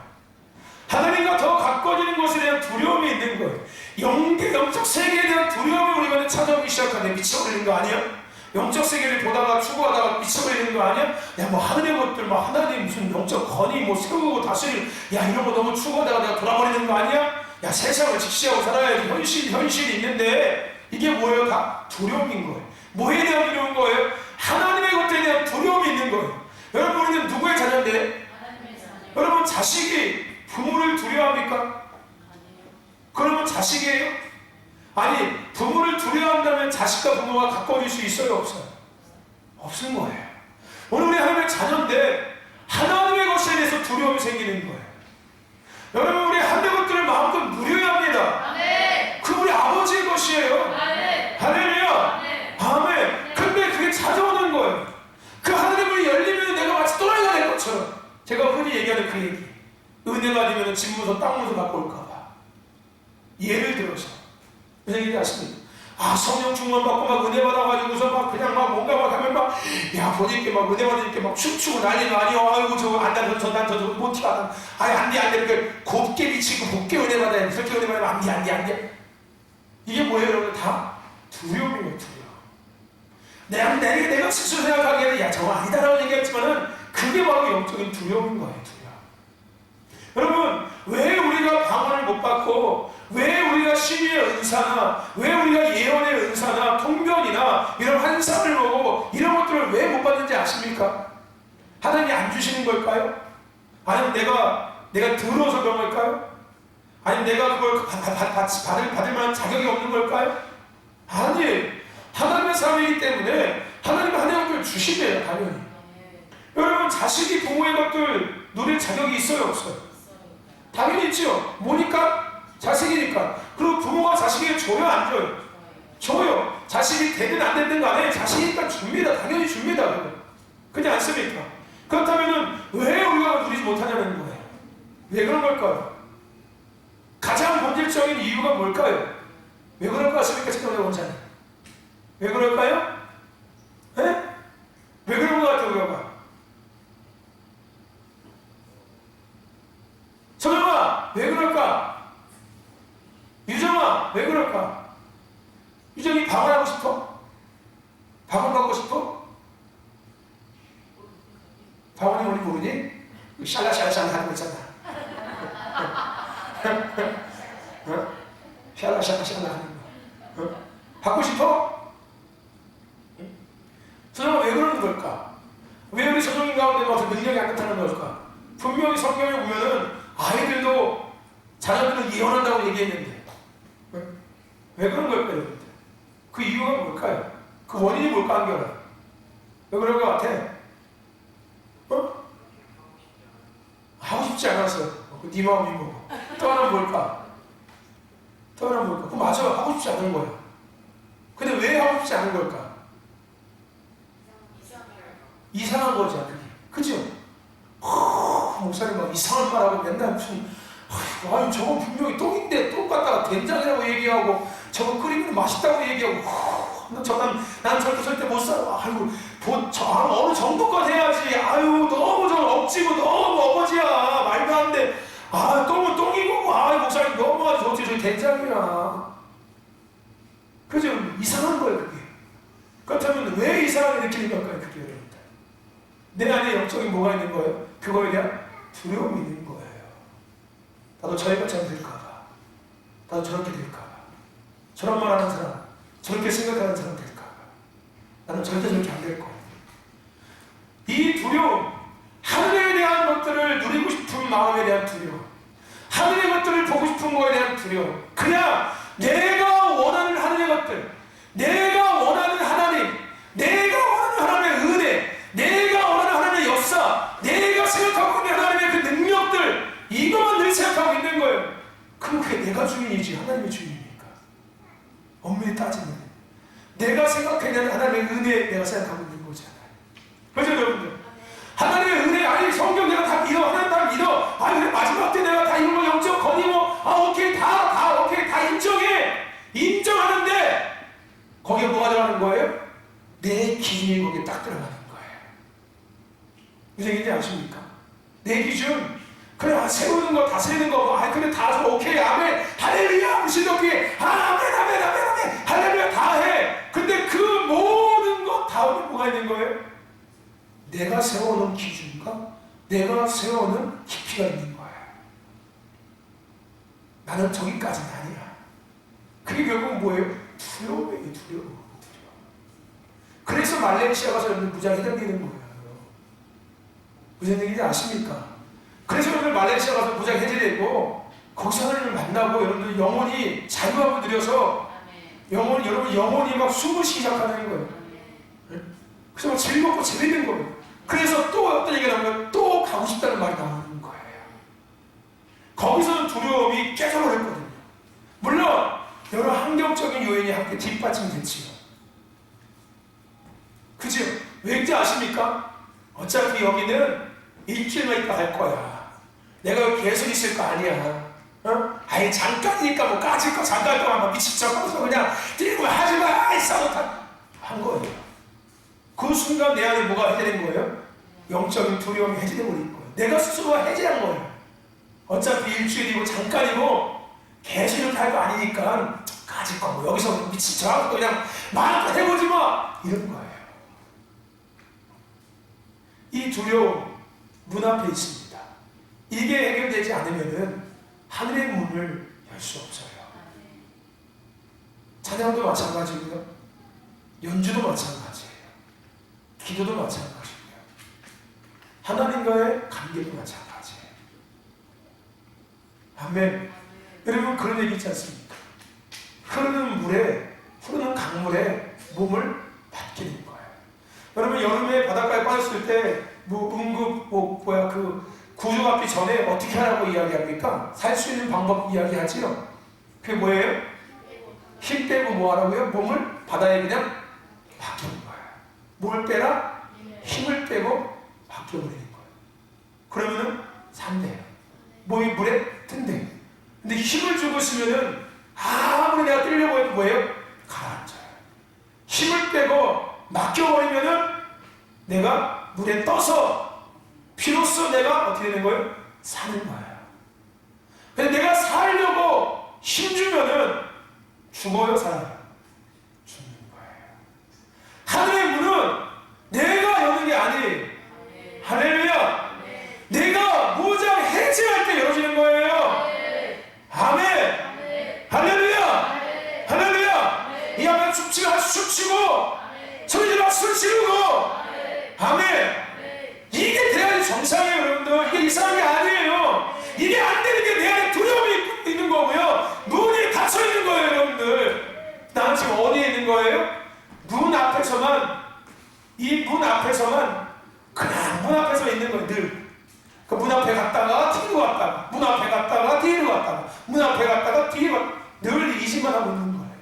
하나님과 더 가까워지는 것에 대한 두려움이 있는 거예요. 영적 세계에 대한 두려움이 우리가 찾아오기 시작하는데 미쳐버리는 거 아니야? 영적 세계를 보다가 추구하다가 미쳐버리는 거 아니야? 야, 뭐 하늘의 것들, 뭐 하나님 무슨 영적 권위, 뭐 세우고 다스리는, 야, 이런 거 너무 추구하다가 내가 돌아버리는 거 아니야? 야, 세상을 직시하고 살아야지. 현실이 있는데 이게 뭐예요? 다 두려움인 거예요. 뭐에 대한 두려운 거예요? 하나님의 것들에 대한 두려움이 있는 거예요. 여러분, 우리는 누구의 자녀인데? 여러분, 자식이 부모를 두려워합니까? 그러면 자식이에요? 아니, 부모를 두려워한다면 자식과 부모가 가까워질 수 있어요? 없어요? 없는 거예요. 오늘 우리 하나님의 자녀인데 하나님의 것에 대해서 두려움이 생기는 거예요. 여러분, 우리 하나님의 것들을 마음껏 누려야 합니다. 그 우리 아버지의 것이에요. 할렐루야. 아멘. 근데 그게 찾아오는 거예요. 그 하나님을 열리면 내가 마치 또라이가 될 것처럼. 제가 흔히 얘기하는 그 얘기. 은혜가 아니면 집 무서 땅 무서 갖고 올까봐. 예를 들어서 무슨 얘기 아십니까? 아, 성령 충만 받고 막 은혜 받아가지고서 막 그냥 막 뭔가 막 하면 막, 야, 보니까 막 은혜 받으니까 막 춤추고 난리가 아니요. 아이고, 저거 안 돼, 저 못하다. 아이, 안 돼. 이렇게 곱게 미치고 곱게 은혜 받아야 돼. 그렇게 은혜 받으면 안 돼. 이게 뭐예요, 여러분? 다 두려움이에요, 두려움. 내가 스스로 생각하기에는 야, 저거 아니다라고 얘기했지만은 그게 바로 영적인 두려움인 거예요, 두려움. 여러분, 왜 우리가 방언을 못 받고, 왜 우리가 신의의 은사나, 왜 우리가 예언의 은사나, 통변이나 이런 환상을 보고 이런 것들을 왜 못 받는지 아십니까? 하나님이 안 주시는 걸까요? 아니면 내가 들어서 그런 걸까요? 아니면 내가 그걸 받을 만한 자격이 없는 걸까요? 아니, 하나님의 사람이기 때문에 하나님은 하나님의 것들을 주시대요, 당연히. 여러분, 자식이 부모의 것들 누릴 자격이 있어요, 없어요? 당연히 있죠. 뭐니까? 자식이니까. 그리고 부모가 자식에게 줘요, 안 줘요? 줘요. 자식이 되든 안 되든 간에 자식이니까 줍니다. 당연히 줍니다. 그렇지 않습니까? 그렇다면 왜 우리가 누리지 못하냐는 거예요. 왜 그런 걸까요? 가장 본질적인 이유가 뭘까요? 왜 그럴 것 같습니까? 지금 원장님. 왜 그럴까요? 네? 왜 그런 것 같아요, 우리가? 정영아, 왜 그럴까? 유정아, 왜 그럴까? 유정이 방언하고 싶어? 방언 받고 싶어? 방언이 뭔지 모르니? 샬라샬라 하는 거 있잖아. 샤샤샤샤 하는 거. 받고 싶어? 저는 왜 그러는 걸까? 왜 우리 성령 가운데 와서 능력이 안 나타나는 걸까? 분명히 성경에 보면은 아이들도 자녀들은 예언한다고 얘기했는데 왜 그런 걸까요? 그 이유가 뭘까요? 그 원인이 뭘까 한겨라? 왜 그런 것 같아? 하고 싶지 않았어. 네 마음이 뭐고. 또 하나는 뭘까? 또 하나는 뭘까? 그 맞아. 하고 싶지 않은 거야. 근데 왜 하고 싶지 않은 걸까? 이상한 거지, 그게. 그죠? 목사님 막 이상한 말하고 맨날 무슨 아유 저거 분명히 똥인데 똥 갖다가 된장이라고 얘기하고 저거 끓이면 맛있다고 얘기하고 난 저렇게 절대 못 살아. 아이고 어느 정도껏 해야지. 아유 너무 저 억지고 너무 어거지야. 말도 안 돼. 아 똥은 똥이고 아유 목사님 너무하지. 어떻게 저기 된장이야. 그죠? 이상한 거예요 그게. 그렇다면 왜 이상하게 느끼는 걸까요 그게 여러분들? 내 안에 영적인 뭐가 있는 거예요? 그거에 대한 두려움이 있는 거예요. 나도 저희 것처럼 될까봐. 나도 저렇게 될까봐. 저런 말 하는 사람, 저렇게 생각하는 사람 될까봐. 나는 절대 저렇게 안 될 거야. 이 두려움, 하늘에 대한 것들을 누리고 싶은 마음에 대한 두려움, 하늘의 것들을 보고 싶은 거에 대한 두려움, 그냥 내가 원하는 하늘의 것들, 내가 원하는 하나님, 내가 원하는 하나님의 은혜, 내가 원하는 하나님의 역사, 내가 생각하고 있는 하나님의 그 능력들, 이것만 늘 생각하고 있는 거예요. 그럼 그게 내가 주인이지 하나님의 주인입니까? 엄밀히 따지면 내가 생각하는 하나님의 은혜에 내가 생각하고 있는 거잖아요. 그렇죠 여러분들? 하나님의 은혜, 아니 성경 내가 다 믿어, 하나님 다 믿어, 아니 그래 마지막 때 내가 다 이런 거 영적 건의 오케이 오케이 다 인정하는데 거기에 뭐가 들어가는 거예요? 내 기준이 거기에 딱 들어가는 거예요. 무슨 얘기인지 아십니까? 내 기준, 그래 세우는 거 다스리는 거, 그래 다 오케이 아멘 할렐루야 무신덕기 아멘 할렐루야 다 해. 근데 그 모든 것 다음에 뭐가 있는 거예요? 내가 세워놓은 기준과 내가 세워놓은 깊이가 있는 거예요. 나는 저기까지는 아니야. 그게 결국 뭐예요? 두려움이에요. 두려움. 그래서 말레이시아 가서 여러분 무장 해당되는 거예요. 무슨 얘기인지 아십니까? 그래서 여러분 말레이시아 가서 무장 해제되고 거기서 하나님을 만나고 여러분들 영혼이 자유함을 누려서 여러분 영혼이 막 숨을 쉬기 시작하는 거예요. 그래서 막 즐겁고 재밌는 거예요. 그래서 또 어떤 얘기가 나오면 또 가고 싶다는 말이 나오는 거예요. 거기서는 두려움이 깨져버렸거든요. 물론 여러 환경적인 요인이 함께 뒷받침됐지요. 그죠? 왠지 아십니까? 어차피 여기는 일주일만 있다 갈 거야. 내가 여기 계속 있을 거 아니야. 아니 잠깐이니까 뭐 까짓 거 잠깐 동안 막 미친 척하면서 그냥 뛰고 하지마 있어도 한 거예요. 그 순간 내 안에 뭐가 해제된 거예요? 영적인 두려움이 해제돼 버린 거예요. 내가 스스로가 해제한 거예요. 어차피 일주일이고 잠깐이고 계속 이렇게 할 거 아니니까 까짓 거 뭐 여기서 미친 척하고 그냥 마음껏 해보지 마 이런 거예요. 이 두려움 문 앞에 있습니다. 이게 해결되지 않으면은 하늘의 문을 열 수 없어요. 찬양도 마찬가지고요. 연주도 마찬가지예요. 기도도 마찬가지고요. 하나님과의 관계도 마찬가지예요. 아멘. 여러분 그런 얘기 있지 않습니까? 흐르는 물에, 흐르는 강물에 몸을 맡기는 거예요. 여러분 여름에 바닷가에 빠졌을 때 그 구조받기 전에 어떻게 하라고 이야기합니까? 살 수 있는 방법 이야기하지요. 그게 뭐예요? 힘 빼고 뭐 하라고요? 몸을 바다에 그냥 맡기는 거예요. 뭘 빼라? 힘을 빼고 맡겨버리는 거예요. 그러면은 산대요. 몸이 물에 든대요. 근데 힘을 주고 있으면은 아무리 내가 뛰려고 해도 뭐예요? 가라앉아요. 힘을 빼고 맡겨버리면은 내가 물에 떠서 비로소 내가 어떻게 되는 거예요? 사는 거예요. 근데 내가 살려고 힘주면은 죽어요, 살아요? 죽는 거예요. 하늘의 문은 내가 여는 게 아니에요. 할렐루야. 내가 무장 해제할 때 열어지는 거예요. 아멘. 할렐루야. 아멘. 이게 돼야지 정상이에요, 여러분들. 이게 이상한 게 아니에요. 이게 안 되는 게 내 안에 두려움이 있는 거고요. 문이 닫혀 있는 거예요, 여러분들. 나는 지금 어디에 있는 거예요? 문 앞에서만, 이 문 앞에서만, 그냥 문 앞에서 있는 거예요, 늘. 그 문 앞에 갔다가 뒤로 갔다가, 문 앞에 갔다가 뒤로 갔다가, 문 앞에 갔다가 뒤로 갔다가, 늘 이 짓만 하고 있는 거예요.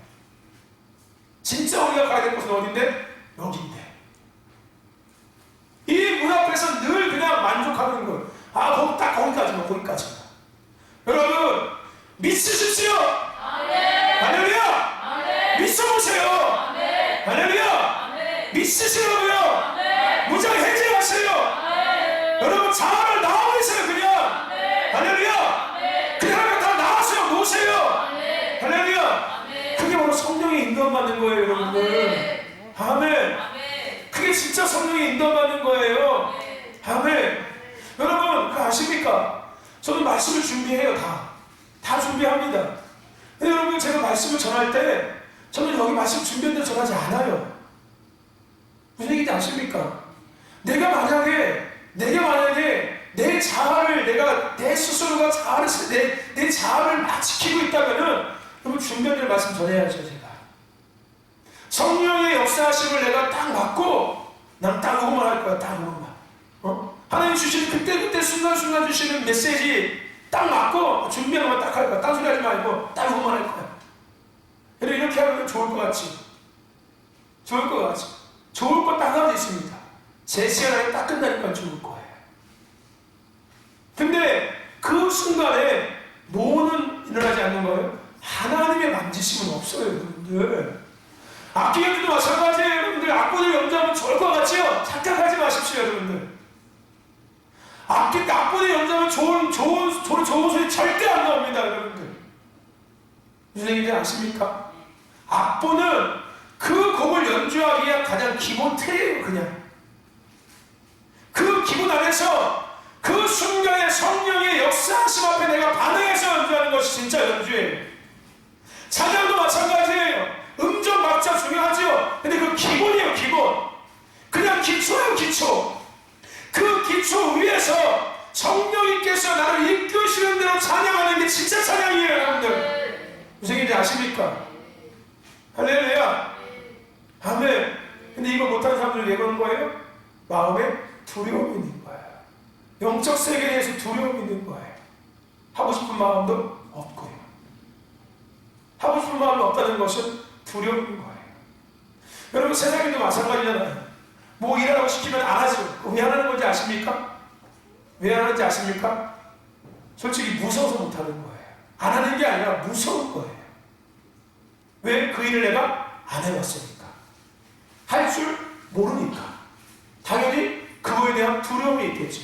진짜 우리가 가야 될 곳은 어딘데? 여긴데. 이 문 앞에서 늘 그냥 만족하는 거예요. 아, 딱 거기까지만, 거기까지만. 여러분, 믿으십시오. 할렐루야. 믿어보세요. 할렐루야. 믿으시라고요. 무장 해제하세요. 여러분, 자아를 나와버리세요, 그냥. 할렐루야. 그냥 다 나와세요, 놓으세요. 할렐루야. 그게 바로 성령의 인도받는 거예요, 여러분들. 아멘. 그게 진짜 성령의 인도받는 거예요. 아멘. 여러분, 그거 아십니까? 저는 말씀을 준비해요, 다 준비합니다. 근데 여러분, 제가 말씀을 전할 때 저는 여기 말씀 준비한 대로 전하지 않아요. 무슨 얘기인지 아십니까? 내가 만약에 내 자아를, 내 스스로가 자아를, 내 자아를 막 지키고 있다면은 여러분, 준비한 대로 말씀 전해야죠, 제가. 성령의 역사하심을 내가 딱 맞고, 난 딱 그것만 할 거야, 딱 그것만. 하나님 주시는 그때 순간순간 주시는 메시지 딱 맞고 준비한 것만 딱 할 거야. 딴 소리 하지 말고 딱 그것만 할 거야. 근데 이렇게 하면 좋을 것 같지? 좋을 것 같지? 좋을 것 딱 하나 있습니다. 제 시간 안에 딱 끝나니까 좋을 거예요. 근데 그 순간에 뭐는 일어나지 않는 거예요? 하나님의 만지심은 없어요, 여러분들. 악기들도 마찬가지예요, 여러분들. 악보를 연주하면 좋을 것 같지요? 착각하지 마십시오, 여러분들. 악보를 연주하면 좋은 소리 절대 안 나옵니다, 여러분들. 무슨 얘기인지 아십니까? 악보는 그 곡을 연주하기 위한 가장 기본 틀이에요, 그냥. 그 기본 안에서 그 순간의 성령의 역사하심 앞에 내가 반응해서 연주하는 것이 진짜 연주예요. 찬양도 마찬가지예요. 음정 박자 중요하죠. 근데 그 기본이에요, 기본. 그냥 기초예요, 기초. 그 기초 위에서 성령님께서 나를 이끄시는 대로 찬양하는 게 진짜 찬양이에요, 여러분들. 무슨 얘기인지 아십니까? 할렐루야. 아멘. 근데 이거 못하는 사람들은 왜 그런 거예요? 마음에 두려움이 있는 거예요. 영적 세계에 대해서 두려움이 있는 거예요. 하고 싶은 마음도 없고요. 하고 싶은 마음이 없다는 것은 두려움인 거예요. 여러분, 세상에도 마찬가지잖아요. 뭐 일하라고 시키면 안 하죠. 왜 안 하는 건지 아십니까? 왜 안 하는지 아십니까? 솔직히 무서워서 못 하는 거예요. 안 하는 게 아니라 무서운 거예요. 왜? 그 일을 내가 안 해봤으니까. 할 줄 모르니까. 당연히 그거에 대한 두려움이 있겠죠.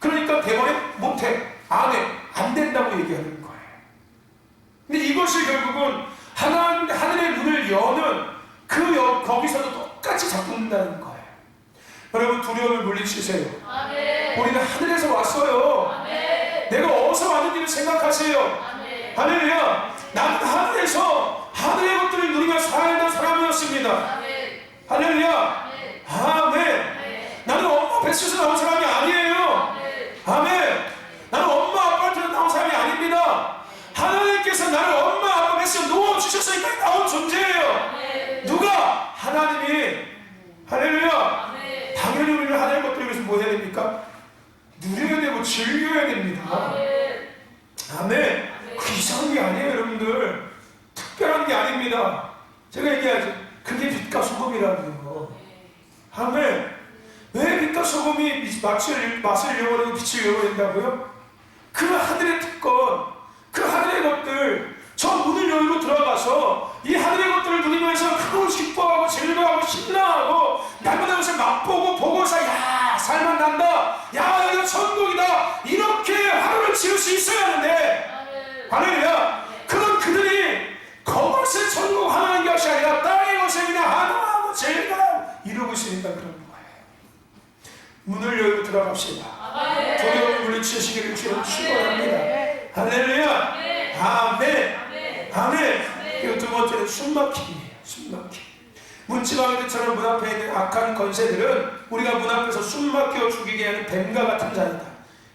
그러니까 대번에 못해, 안 해, 안 된다고 얘기하는 거예요. 근데 이것이 결국은 하늘의 문을 여는 거기서도 똑같이 작동된다는 거예요. 여러분, 두려움을 물리치세요. 아멘. 우리는 하늘에서 왔어요. 아멘. 내가 어디서 왔는지를 생각하세요. 아멘. 할렐루야. 나는 하늘에서 하늘의 것들을 누리며 살던 사람이었습니다. 아멘. 할렐루야. 아멘. 아멘. 나는 엄마 뱃속에서 나온 사람이 아니에요. 아멘. 아멘. 나는 엄마 아빠한테 나온 사람이 아닙니다. 하나님께서 나를 엄마 아빠 뱃속에 놓아주셨으니까 나온 존재예요. 아멘. 누가? 하나님이. 할렐루야. 당연히 우리는 하나님의 것들을 위해서 뭐 해야 됩니까? 누려야 되고 즐겨야 됩니다. 아멘. 아멘. 그 이상한 게 아니에요, 여러분들. 특별한 게 아닙니다. 제가 얘기하죠. 그게 빛과 소금이라고요. 아멘. 왜 빛과 소금이 맛을 잃어버리고 빛을 잃어버린다고요? 그 하늘의 특권, 그 하늘의 것들, 저 문을 열고 들어가서 이 하늘의 것들을 누리면서 그걸 기뻐하고 즐거워하고 신나하고 날마다 것을 맛보고 보고서 야, 살만 난다, 야, 이거 천국이다, 이렇게 하루를 지을 수 있어야 하는데, 할렐루야. 그건 그들이 그것을 천국 하나님 것이 아니라 땅의 것을 그냥 한화하고 즐거워 이루고 있으니까 그런 거예요. 문을 열고 들어갑시다. 두려움을 물리치시기를 주로 축원합니다. 할렐루야. 아멘. 아멘. 그리고 두 번째는 숨막힘이에요. 숨막힘. 문지방이들처럼 문 앞에 있는 악한 권세들은 우리가 문 앞에서 숨 막혀 죽이게 하는 뱀과 같은 자이다.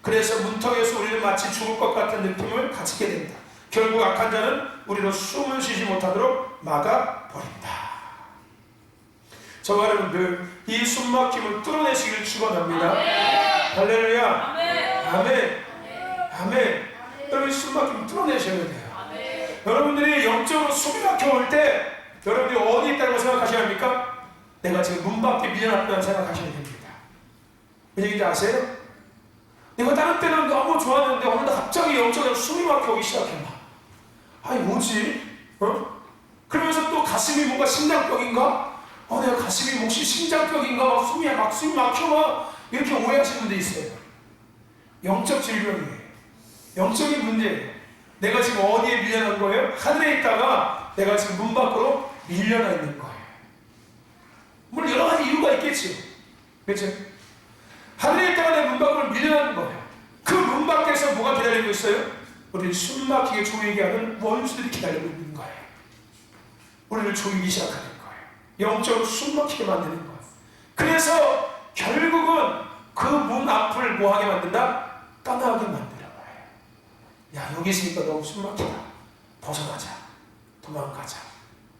그래서 문턱에서 우리는 마치 죽을 것 같은 느낌을 가지게 된다. 결국 악한 자는 우리로 숨을 쉬지 못하도록 막아버린다. 저와 여러분들 이 숨막힘을 뚫어내시길 축원합니다. 할렐루야. 아멘. 아멘. 여러분 숨막힘 뚫어내셔야 돼요. 여러분들이 영적으로 숨이 막혀올 때 여러분들이 어디 있다고 생각하셔야 합니까? 내가 지금 문 밖에 밀려났다고 생각하셔야 됩니다. 왜 얘기인지 아세요? 내가 다른 때는 너무 좋았는데 어느 날 갑자기 영적으로 숨이 막혀오기 시작했나? 아니 뭐지? 그러면서 또 가슴이 뭔가 심장병인가? 내가 가슴이 혹시 심장병인가? 막 숨이 막혀 막 이렇게 오해하시는 분들 있어요. 영적 질병이에요. 영적인 문제예요. 내가 지금 어디에 밀려난 거예요? 하늘에 있다가 내가 지금 문 밖으로 밀려나 있는 거예요. 물론 여러 가지 이유가 있겠죠. 그렇죠? 하늘에 있다가 내가 문 밖으로 밀려나는 거예요. 그 문 밖에서 뭐가 기다리고 있어요? 우리를 숨 막히게 조이게 하는 원수들이 기다리고 있는 거예요. 우리를 조이기 시작하는 거예요. 영적으로 숨 막히게 만드는 거예요. 그래서 결국은 그 문 앞을 뭐하게 만든다? 떠나게 만들어 봐요. 야, 여기 있으니까 너무 숨 막히다. 벗어나자. 도망가자.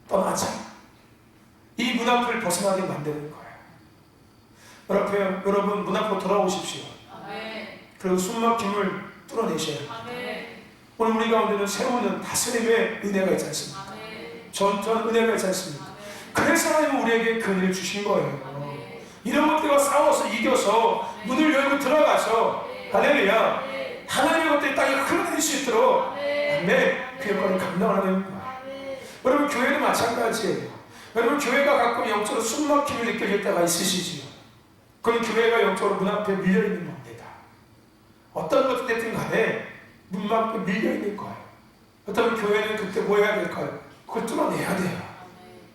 떠나자. 이 문 앞을 벗어나게 만드는 거예요. 여러분 문 앞으로 돌아오십시오. 그리고 숨 막힘을 뚫어내셔야 합니다. 오늘 우리 가운데는 세우는 다스림의 은혜가 있지 않습니까? 전투한 은혜가 있지 않습니까? 그래서 하나님은 우리에게 그 은혜를 주신 거예요. 이런 것들과 싸워서 이겨서 문을 열고 들어가서 할렐루야 하나님의 것들이 땅에 흘러내릴 수 있도록 아멘 그 역할을 감당하는 거예요. 여러분 교회도 마찬가지예요. 여러분 교회가 가끔 영적으로 숨막힘을 느껴질 때가 있으시지요. 그건 교회가 영적으로 문 앞에 밀려있는 겁니다. 어떤 것이 됐든 간에 문 앞에 밀려있는 거예요. 어떤 교회는 그때 뭐 해야 될까요? 그걸 뚫어내야 돼요.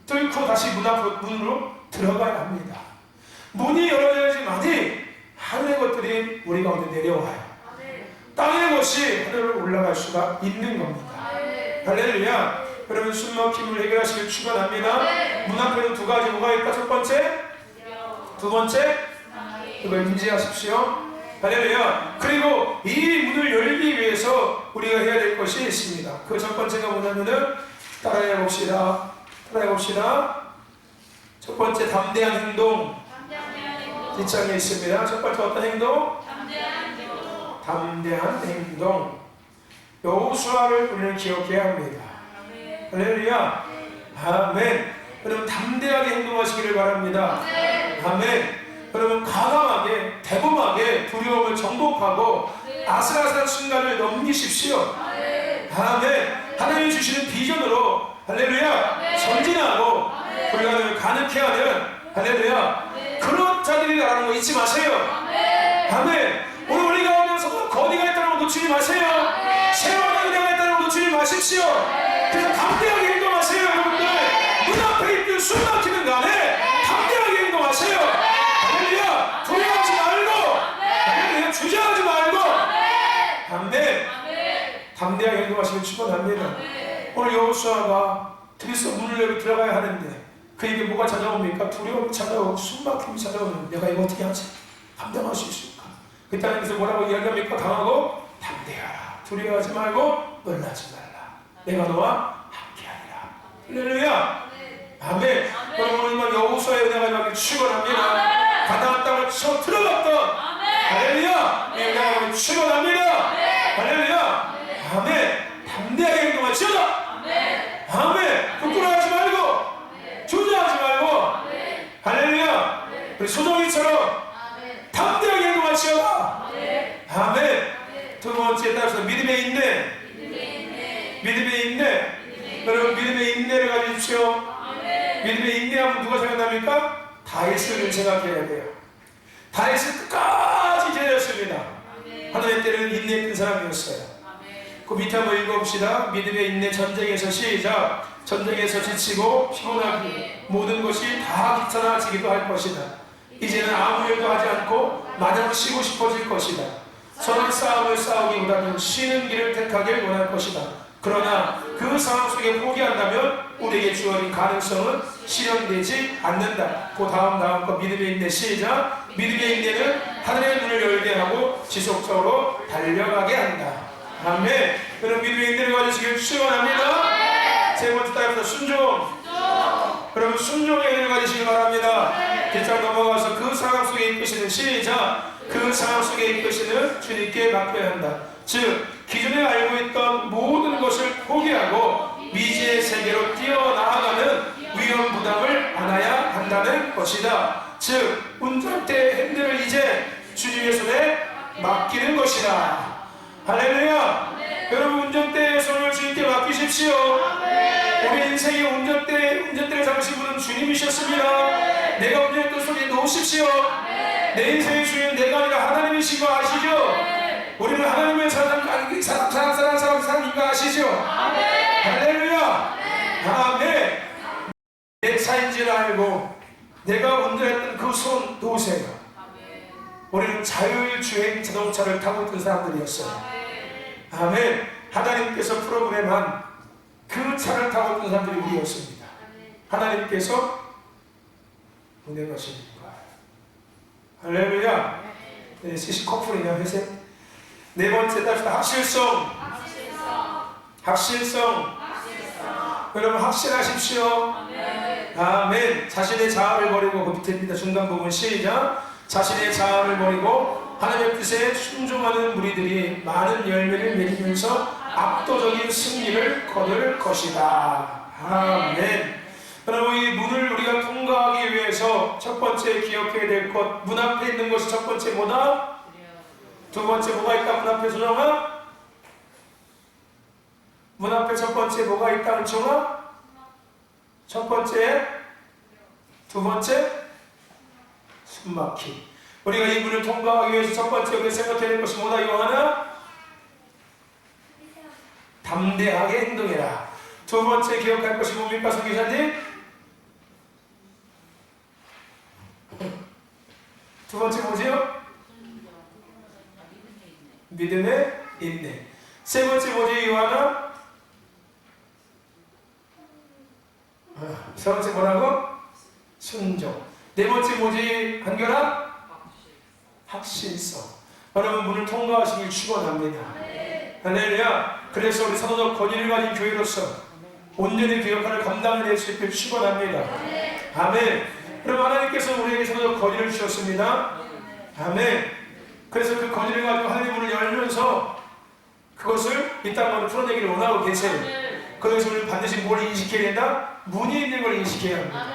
뚫고 다시 문으로 들어가야 합니다. 문이 열어져야지만이 하늘의 것들이 우리 가운데 내려와요. 땅의 것이 하늘로 올라갈 수가 있는 겁니다. 할렐루야. 여러분 숨막힘을 해결하시길 축원합니다. 문 앞에는 두 가지 뭐가 있다? 첫 번째 그걸 인지하십시오. 할렐루야. 그리고 이 문을 열기 위해서 우리가 해야 될 것이 있습니다. 그 첫 번째가 뭐냐면은 따라해 봅시다. 첫 번째 담대한 행동. 뒷장에 있습니다. 첫 번째 어떤 행동? 담대한 행동. 여호수아를 우리는 기억해야 합니다. 할렐루야. 아멘. 여러분 담대하게 행동하시기를 바랍니다. 아멘. 여러분 과감하게 대범하게 두려움을 정복하고 아슬아슬한 순간을 넘기십시오. 아멘. 하나님이 주시는 비전으로 할렐루야 전진하고 불가능을 가능케 하는 할렐루야 그런 자들이라는 거 잊지 마세요. 아멘. 오늘 우리 가운데서 거리가 있다는 거 놓치지 마세요. 세월의 은혜가 있다는 거 놓치지 마십시오. 그래서 담대하게 행동하세요. 여러분들 문 앞에 있든 숨 막히든 간에 담대하게 행동하세요. 할렐루야. 두려워하지 말고 할렐루야 주저하지 말고 아멘. 담대하게 행동하시길 축원합니다. 오늘 여호수아가 드디어 문을 열고 들어가야 하는데 그에게 뭐가 찾아옵니까? 두려움이 찾아오고 숨막힘이 찾아오는 내가 이거 어떻게 하지? 감당할 수 있을까? 그때 하나님께서 뭐라고 이야기합니까? 강하고 담대하라. 두려워하지 말고 놀라지 말라. 내가 너와 함께하리라. 할렐루야. 아멘. 여러분 오늘 여호수아의 은혜가 임하길 축원합니다. 가나안 땅을 쳐 들어갔던 할렐루야. 이 은혜가 축원합니다. 할렐루야. 아멘. 담대하게 행동하시오. 아멘. 부끄러워하지 말고 주저하지 말고 할렐루야. 우리 소정이처럼 담대하게 행동하시오. 아멘. 두 번째 따라서 믿음의 인내. 여러분 믿음의 인내를 가지십시오. 믿음의 인내하면 누가 생각납니까? 다윗을 생각해야 돼요. 다윗은 끝까지 지내셨습니다. 하나님 때는 인내했던 사람이었어요. 그 밑에 한번 읽어봅시다. 믿음의 인내. 전쟁에서 시작. 전쟁에서 지치고 피곤하기 모든 것이 다 귀찮아지기도 할 것이다. 이제는 아무 일도 하지 않고 마냥 쉬고 싶어질 것이다. 선한 싸움을 싸우기보다는 쉬는 길을 택하길 원할 것이다. 그러나 그 상황 속에 포기한다면 우리에게 주어진 가능성은 실현되지 않는다. 그 다음 거 믿음의 인내. 시작. 믿음의 인내는 하늘의 문을 열게 하고 지속적으로 달려가게 한다. 아멘. 여러분 믿음의 인내를 가지시길 축원합니다. 세 번째 따라서 순종. 여러분 순종의 인내를 가지시길 바랍니다. 뒷장 넘어가서 그 상황 속에 이끄시는 시작. 그 상황 속에 이끄시는 주님께 맡겨야 한다. 즉 기존에 알고 있던 모든 것을 포기하고 미지의 세계로 뛰어나아가는 위험 부담을 안아야 한다는 것이다. 즉 운전대의 핸들을 이제 주님의 손에 맡기는 것이다. 할렐루야. 여러분 운전대의 손을 주님께 맡기십시오. 우리 인생의 운전대를 잡으신 분은 주님이셨습니다. 내가 운전했던 손에 놓으십시오. 내 인생의 주인 내가 아니라 하나님이신 거 아시죠? 우리는 하나님의 사람인 거 아시죠? 할렐루야. 아멘. 내 차인 줄 알고 내가 운전했던 그 손 놓으세요. 우리는 자율주행 자동차를 타고 있던 사람들이었어요. 아멘. 하나님께서 프로그램한 그 차를 타고 있던 사람들이 우리였습니다. 하나님께서 운행하시는 거예요. 할렐루야. 네, 시시 커플이냐 회색. 네 번째 답시다. 확실성. 여러분 확실하십시오. 아멘. 자신의 자아를 버리고 그 밑에입니다. 중간 부분 시작. 자신의 자아를 버리고 하나님의 뜻에 순종하는 무리들이 많은 열매를 맺으면서 압도적인 승리를 거둘 것이다. 아멘. 여러분 이 문을 우리가 통과하기 위해서 첫 번째 기억해야 될 것, 문 앞에 있는 것이 첫 번째 뭐다? 두 번째 뭐가 있다? 문 앞에 소정아? 문 앞에 첫 번째 뭐가 있다? 은총아? 첫 번째, 두 번째 숨막힘. 우리가 이 문을 통과하기 위해서 첫 번째 여기 생각해야 될 것이 뭐다? 이거 하나? 담대하게 행동해라. 두 번째 기억할 것이 뭡니까 선교사님? 두 번째 뭐지요? 믿음의 인내. 세 번째 뭐지 이거 하나? 세 번째 뭐라고? 순종. 네 번째 뭐지 한결아? 확실성. 여러분 문을 통과하시길 축원합니다. 할렐루야. 그래서 우리 사도적 권위를 가진 교회로서 온전히 그 역할을 감당해낼 수 있길 축원합니다. 아멘. 그럼 하나님께서 우리에게 사도적 권위를 주셨습니다. 아멘. 그래서 그 권위를 가지고 하나님의 문을 열면서 그것을 이 땅으로 풀어내기를 원하고 계세요. 그래서 우리는 반드시 뭘 인식해야 된다? 문이 있는 걸 인식해야 합니다.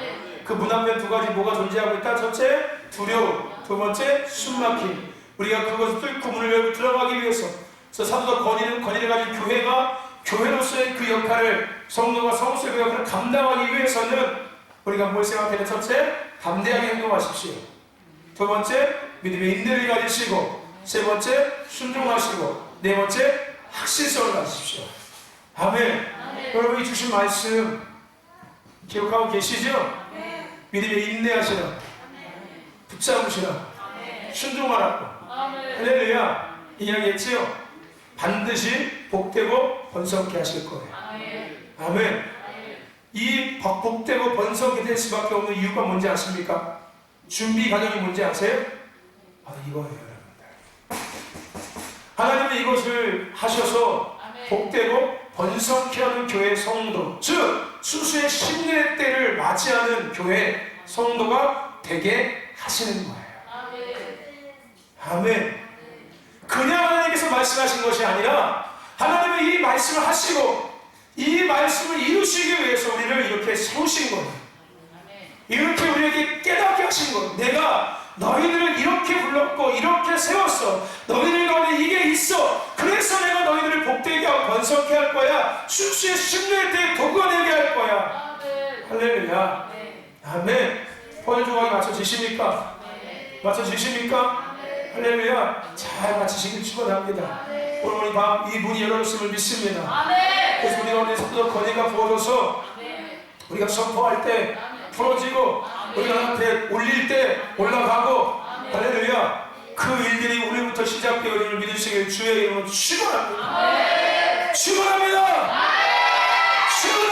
그 문 앞에 두 가지 뭐가 존재하고 있다? 첫째, 두려움. 두 번째, 숨막힘. 우리가 그것을 뚫고 문을 열고 들어가기 위해서 사도적 권위를 가진 교회가 교회로서의 그 역할을 성도가 성수의 그 역할을 감당하기 위해서는 우리가 뭘 생각해야 돼? 첫째, 담대하게 행동하십시오. 두 번째, 믿음의 인내를 가지시고 세 번째, 순종하시고 네 번째, 확실성을 가지십시오. 아멘. 여러분이 주신 말씀 기억하고 계시죠? 믿음의 인내하시라. 붙잡으시라. 순종하라고. 할렐루야. 이야기했지요? 반드시 복되고 번성케 하실 거예요. 아멘. 이 복되고 번성케 될 수밖에 없는 이유가 뭔지 아십니까? 준비 과정이 뭔지 아세요? 이거예요, 여러분들. 하나님은 이것을 하셔서 복되고 번성케 하는 교회 성도, 즉 수수의 심리의 때를 맞이하는 교회 성도가 되게 하시는 거예요. 아멘. 그냥 하나님께서 말씀하신 것이 아니라 하나님은 이 말씀을 하시고 이 말씀을 이루시기 위해서 우리를 이렇게 세우신 거예요. 이렇게 우리에게 깨닫게 하신 거예요. 내가 너희들을 이렇게 불렀고 이렇게 세웠어. 너희들 가운데 이게 있어. 그래서 내가 너희들을 복되게 하고 번성케 할 거야. 수수의 심리의 때에 도구가 되게 할 거야. 할렐루야. 아멘. 포도 조각이 맞춰지십니까? 맞춰지십니까? 할렐루야. 잘 맞추시길 축원합니다. 오늘 밤 이 문이 열어졌음을 믿습니다. 그래서 우리가 오늘 사도적 권위가 부어져서 우리가 선포할 때 풀어지고 우리가 하나님께 올릴 때 올라가고 할렐루야. 그 일들이 오늘부터 시작되어지는 믿으시길 주의 이름으로 축원합니다. 축원합니다. 축원합니다.